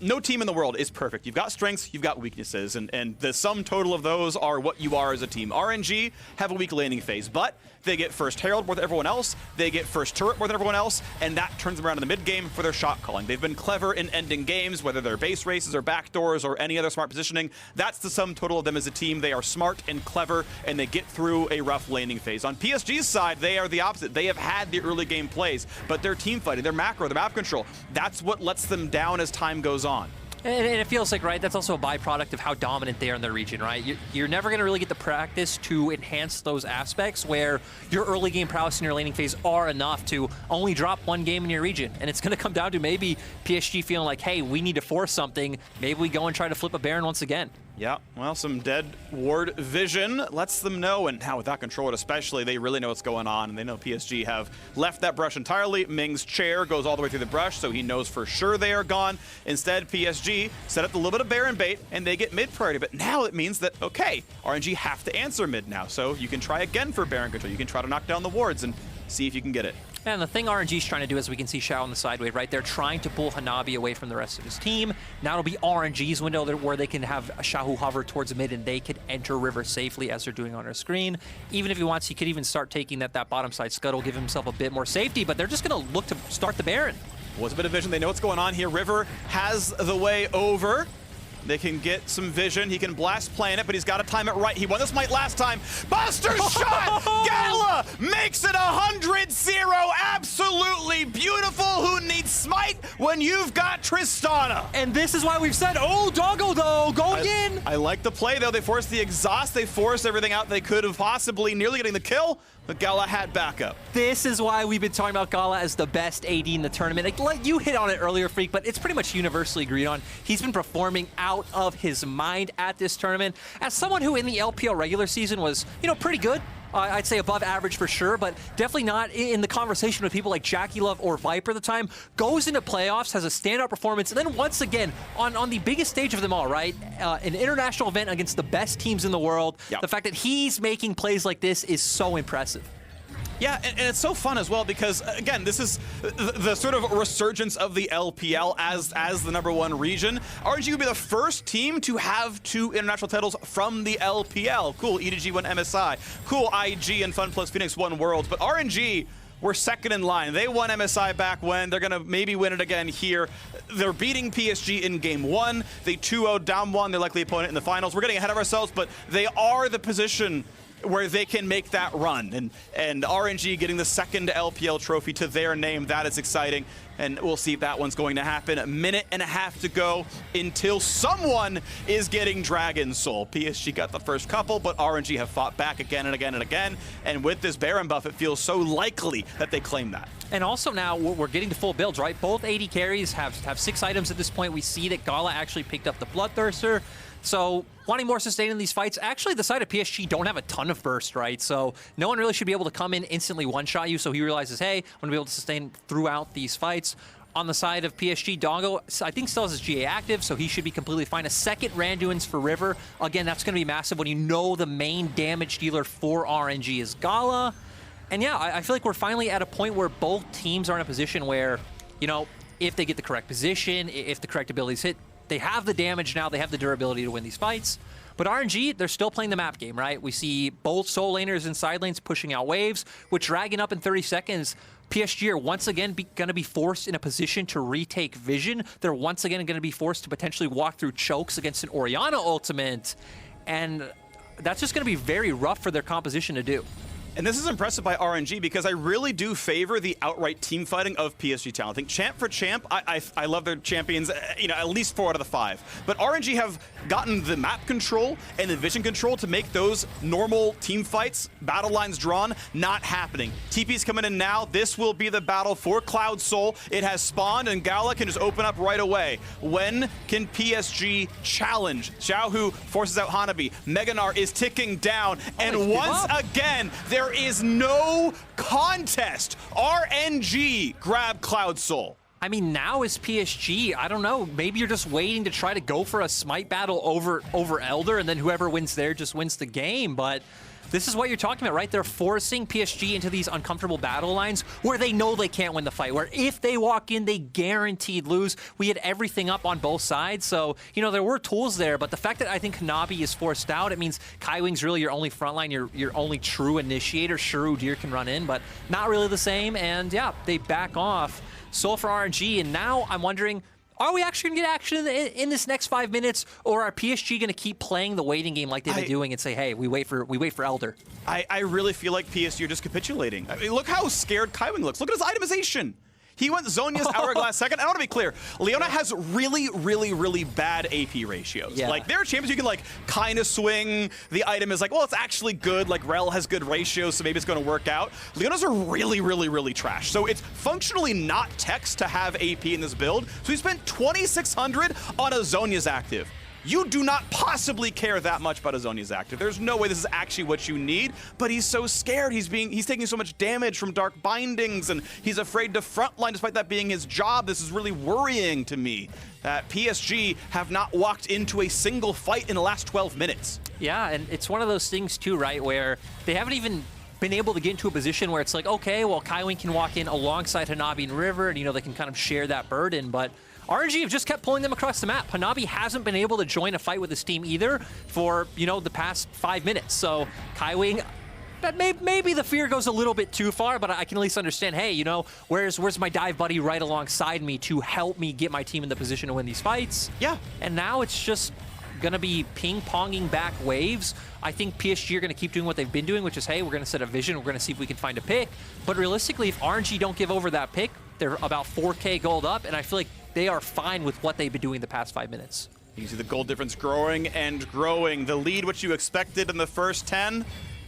no team in the world is perfect. You've got strengths, you've got weaknesses, and the sum total of those are what you are as a team. RNG have a weak landing phase, but they get first Herald more than everyone else, they get first turret more than everyone else, and that turns them around in the mid game for their shot calling. They've been clever in ending games, whether they're base races or backdoors or any other smart positioning. That's the sum total of them as a team. They are smart and clever, and they get through a rough landing phase. On PSG's side, they are the opposite. They have had the early game plays, but their team fighting, their macro, their map control, that's what lets them down as time goes on. And it feels like, right, that's also a byproduct of how dominant they are in their region, right? You're never going to really get the practice to enhance those aspects where your early game prowess and your laning phase are enough to only drop one game in your region. And it's going to come down to maybe PSG feeling like, hey, we need to force something. Maybe we go and try to flip a Baron once again. Yeah, well, some dead ward vision lets them know, and now with that control especially, they really know what's going on, and they know PSG have left that brush entirely. Ming's chair goes all the way through the brush, so he knows for sure they are gone. Instead, PSG set up a little bit of Baron bait, and they get mid priority, but now it means that, okay, RNG have to answer mid now, so you can try again for Baron control. You can try to knock down the wards and see if you can get it. And the thing RNG's trying to do, as we can see Xiao on the side wave, right? They're trying to pull Hanabi away from the rest of his team. Now it'll be RNG's window where they can have Xiao hover towards the mid and they can enter River safely as they're doing on our screen. Even if he wants, he could even start taking that bottom side scuttle, give himself a bit more safety, but they're just going to look to start the Baron. Was a bit of vision. They know what's going on here. River has the way over. They can get some vision. He can blast planet, but he's got to time it right. He won this might last time. Buster shot! Gala makes it 100-0. Absolutely beautiful. Who needs smite when you've got Tristana? And this is why we've said, oh, Doggo, though, going in. I like the play, though. They forced the exhaust. They forced everything out they could have possibly, nearly getting the kill, but Gala had backup. This is why we've been talking about Gala as the best AD in the tournament. Like you hit on it earlier, Freak, but it's pretty much universally agreed on. He's been performing out of his mind at this tournament. As someone who in the LPL regular season was, pretty good, I'd say above average for sure, but definitely not in the conversation with people like Jackie Love or Viper at the time, goes into playoffs, has a standout performance, and then once again, on the biggest stage of them all, right? An international event against the best teams in the world. Yep. The fact that he's making plays like this is so impressive. Yeah, and it's so fun as well because, again, this is the sort of resurgence of the LPL as the #1 region. RNG would be the first team to have 2 international titles from the LPL. Cool, E2G won MSI. Cool, IG and Fun Plus Phoenix won Worlds. But RNG were second in line. They won MSI back when. They're going to maybe win it again here. They're beating PSG in Game 1. They 2-0'd down 1, their likely opponent in the finals. We're getting ahead of ourselves, but they are the position where they can make that run. And RNG getting the second LPL trophy to their name, that is exciting. And we'll see if that one's going to happen. A minute and a half to go until someone is getting Dragon Soul. PSG got the first couple, but RNG have fought back again and again and again. And with this Baron buff, it feels so likely that they claim that. And also now we're getting to full builds, right? Both AD carries have 6 items at this point. We see that Gala actually picked up the Bloodthirster. So wanting more sustain in these fights, actually the side of PSG don't have a ton of burst, right? So no one really should be able to come in instantly one-shot you. So he realizes, hey, I'm going to be able to sustain throughout these fights. On the side of PSG, Doggo, I think still has his GA active, so he should be completely fine. A second Randuin's for River. Again, that's going to be massive when you know the main damage dealer for RNG is Gala. And yeah, I feel like we're finally at a point where both teams are in a position where, if they get the correct position, if the correct abilities hit, they have the damage now, they have the durability to win these fights. But RNG, they're still playing the map game, right? We see both soul laners and side lanes pushing out waves. With Dragon up in 30 seconds, PSG are once again going to be forced in a position to retake vision. They're once again going to be forced to potentially walk through chokes against an Orianna ultimate. And that's just going to be very rough for their composition to do. And this is impressive by RNG because I really do favor the outright team fighting of PSG talent. I think champ for champ, I love their champions, at least 4 out of the 5. But RNG have gotten the map control and the vision control to make those normal team fights, battle lines drawn, not happening. TP's coming in now. This will be the battle for Cloud Soul. It has spawned and Gala can just open up right away. When can PSG challenge? Xiaohu forces out Hanabi. Meganar is ticking down. And once again, there is no contest. RNG grab Cloud Soul. I mean, now is PSG. I don't know. Maybe you're just waiting to try to go for a smite battle over Elder, and then whoever wins there just wins the game. But this is what you're talking about, right? They're forcing PSG into these uncomfortable battle lines where they know they can't win the fight, where if they walk in, they guaranteed lose. We had everything up on both sides. So, there were tools there, but the fact that I think Hanabi is forced out, it means Kaiwing's really your only frontline, your only true initiator. Sure, Udyr can run in, but not really the same. And yeah, they back off. Soul for RNG, and now I'm wondering, are we actually going to get action in this next 5 minutes, or are PSG going to keep playing the waiting game like they've been doing and say, hey, we wait for Elder? I really feel like PSG are just capitulating. I mean, look how scared Kaiwing looks. Look at his itemization. He went Zhonya's Hourglass second. I want to be clear. Leona has really, really, really bad AP ratios. Yeah. Like, there are champions you can, kind of swing. The item is well, it's actually good. Like, Rel has good ratios, so maybe it's going to work out. Leona's are really, really, really trash. So it's functionally not text to have AP in this build. So he spent 2,600 on a Zhonya's active. You do not possibly care that much about Azonia's active. There's no way this is actually what you need, but he's so scared. He's taking so much damage from Dark Bindings, and he's afraid to frontline despite that being his job. This is really worrying to me that PSG have not walked into a single fight in the last 12 minutes. Yeah, and it's one of those things too, right, where they haven't even been able to get into a position where it's like, okay, well, Kaiwing can walk in alongside Hanabi and River, and, they can kind of share that burden, but RNG have just kept pulling them across the map. Hanabi hasn't been able to join a fight with his team either for, the past 5 minutes. So Kaiwing, that maybe the fear goes a little bit too far, but I can at least understand, hey, where's my dive buddy right alongside me to help me get my team in the position to win these fights? Yeah. And now it's just gonna be ping-ponging back waves. I think PSG are gonna keep doing what they've been doing, which is, hey, we're gonna set a vision, we're gonna see if we can find a pick. But realistically, if RNG don't give over that pick, They're about 4K gold up, and I feel like they are fine with what they've been doing the past 5 minutes. You see the gold difference growing and growing. The lead, which you expected in the first 10,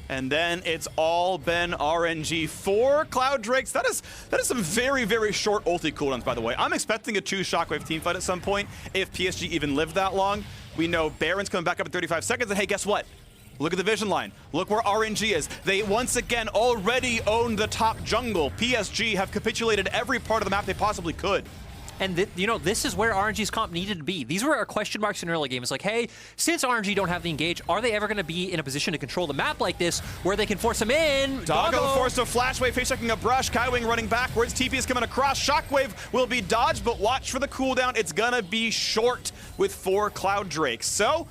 and then it's all been RNG. 4 Cloud Drakes. That is some very, very short ulti cooldowns, by the way. I'm expecting a 2 Shockwave teamfight at some point, if PSG even lived that long. We know Baron's coming back up in 35 seconds, and hey, guess what? Look at the vision line. Look where RNG is. They once again already own the top jungle. PSG have capitulated every part of the map they possibly could. And you know, this is where RNG's comp needed to be. These were our question marks in early game. It's like, hey, since RNG don't have the engage, are they ever going to be in a position to control the map like this, where they can force them in? Doggo forced a flash wave, face checking a brush. Kaiwing running backwards. TP is coming across. Shockwave will be dodged, but watch for the cooldown. It's gonna be short with 4 Cloud Drakes. So,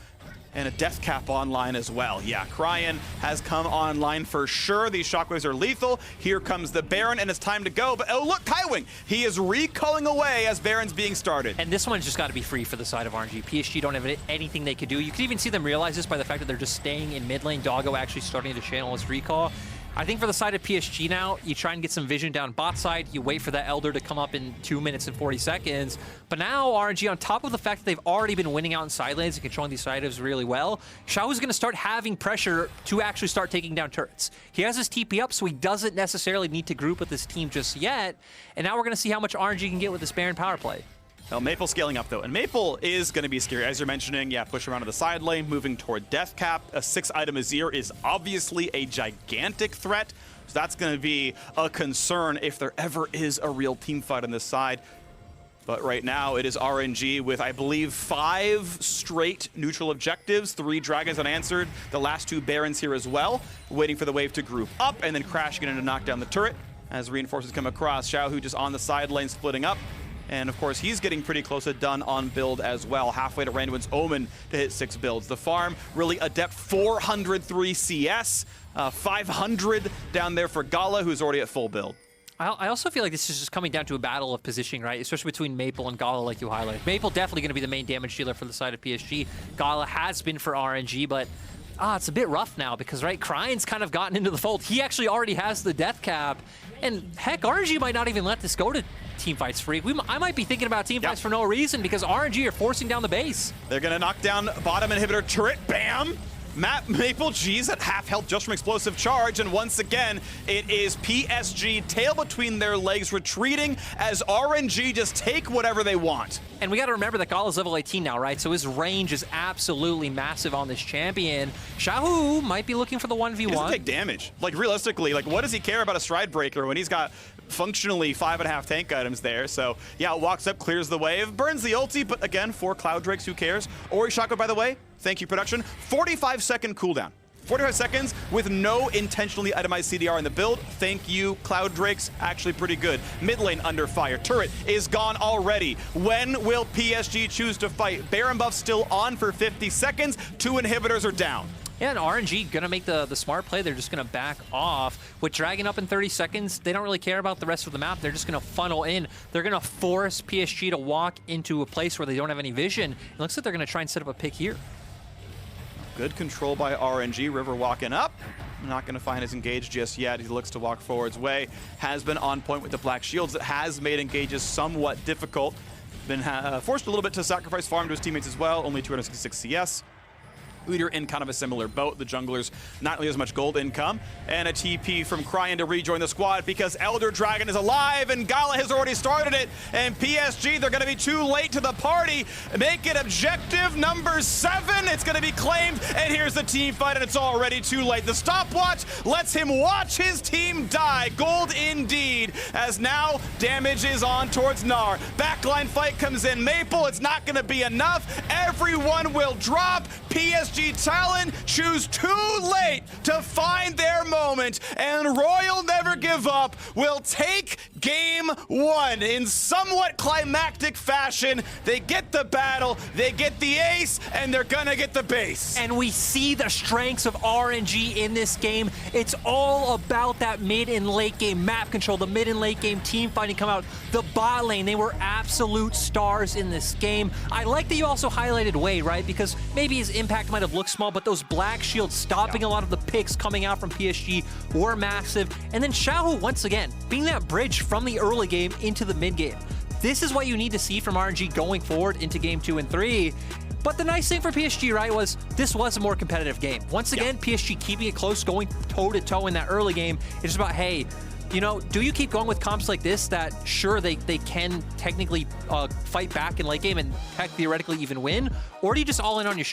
and a death cap online as well. Yeah, Cryan has come online for sure. These shockwaves are lethal. Here comes the Baron, and it's time to go. But oh, look, Kaiwing. He is recalling away as Baron's being started. And this one's just got to be free for the side of RNG. PSG don't have anything they could do. You can even see them realize this by the fact that they're just staying in mid lane. Doggo actually starting to channel his recall. I think for the side of PSG now, you try and get some vision down bot side. You wait for that Elder to come up in 2 minutes and 40 seconds. But now RNG, on top of the fact that they've already been winning out in side lanes and controlling these side waves really well, Xiaohu's going to start having pressure to actually start taking down turrets. He has his TP up, so he doesn't necessarily need to group with this team just yet. And now we're going to see how much RNG can get with this Baron power play. Well, Maple scaling up, though, and Maple is going to be scary. As you're mentioning, yeah, push around to the side lane, moving toward Death Cap. A 6-item Azir is obviously a gigantic threat, so that's going to be a concern if there ever is a real team fight on this side. But right now, it is RNG with, I believe, 5 straight neutral objectives, 3 dragons unanswered, the last 2 barons here as well, waiting for the wave to group up and then crashing in to knock down the turret as reinforcements come across. Xiaohu just on the side lane splitting up. And of course, he's getting pretty close to done on build as well. Halfway to Randuin's Omen to hit 6 builds. The farm, really adept, 403 CS, 500 down there for Gala, who's already at full build. I also feel like this is just coming down to a battle of positioning, right? Especially between Maple and Gala, like you highlighted. Maple definitely going to be the main damage dealer for the side of PSG. Gala has been for RNG, but it's a bit rough now because, right, Cryan's kind of gotten into the fold. He actually already has the death cap. And heck, RNG might not even let this go to teamfights free. I might be thinking about teamfights for no reason because RNG are forcing down the base. They're going to knock down bottom inhibitor turret. Bam! Maple G's at half health just from explosive charge, and once again, it is PSG tail between their legs retreating as RNG just take whatever they want. And we got to remember that Gala's level 18 now, right? So his range is absolutely massive on this champion. Xiaohu might be looking for the 1v1. He doesn't take damage. Like, realistically, like, what does he care about a stride breaker when he's got functionally 5.5 tank items there? So, yeah, walks up, clears the wave, burns the ulti, but again, 4 Cloud Drakes, who cares? Ori Shotgun, by the way, thank you, production. 45-second cooldown. 45 seconds with no intentionally itemized CDR in the build. Thank you, Cloud Drakes. Actually pretty good. Mid lane under fire. Turret is gone already. When will PSG choose to fight? Baron buff still on for 50 seconds. 2 inhibitors are down. Yeah, and RNG gonna make the smart play. They're just gonna back off. With Dragon up in 30 seconds, they don't really care about the rest of the map. They're just gonna funnel in. They're gonna force PSG to walk into a place where they don't have any vision. It looks like they're gonna try and set up a pick here. Good control by RNG. River walking up. Not going to find his engage just yet. He looks to walk forward's way. Has been on point with the black shields. It has made engages somewhat difficult. Been forced a little bit to sacrifice farm to his teammates as well. Only 266 CS. Udyr in kind of a similar boat. The junglers not really as much gold income. And a TP from Cryan to rejoin the squad because Elder Dragon is alive and Gala has already started it. And PSG, they're going to be too late to the party. Make it objective number 7. It's going to be claimed. And here's the team fight, and it's already too late. The stopwatch lets him watch his team die. Gold indeed, as now damage is on towards Gnar. Backline fight comes in. Maple, it's not going to be enough. Everyone will drop. PSG Talon choose too late to find their moment, and Royal Never Give Up will take game 1 in somewhat climactic fashion. They get the battle, they get the ace, and they're gonna get the base. And we see the strengths of RNG in this game. It's all about that mid and late game map control, the mid and late game team fighting come out. The bot lane, they were absolute stars in this game. I like that you also highlighted Wade, right? Because maybe his impact might have looked small, but those black shields stopping a lot of the picks coming out from PSG were massive. And then Xiaohu, once again, being that bridge from the early game into the mid game. This is what you need to see from RNG going forward into game 2 and 3. But the nice thing for PSG, right, was this was a more competitive game. Once again, PSG keeping it close, going toe-to-toe in that early game. It's just about, hey, you know, do you keep going with comps like this that, sure, they can technically fight back in late game and theoretically even win? Or do you just all in on your strength?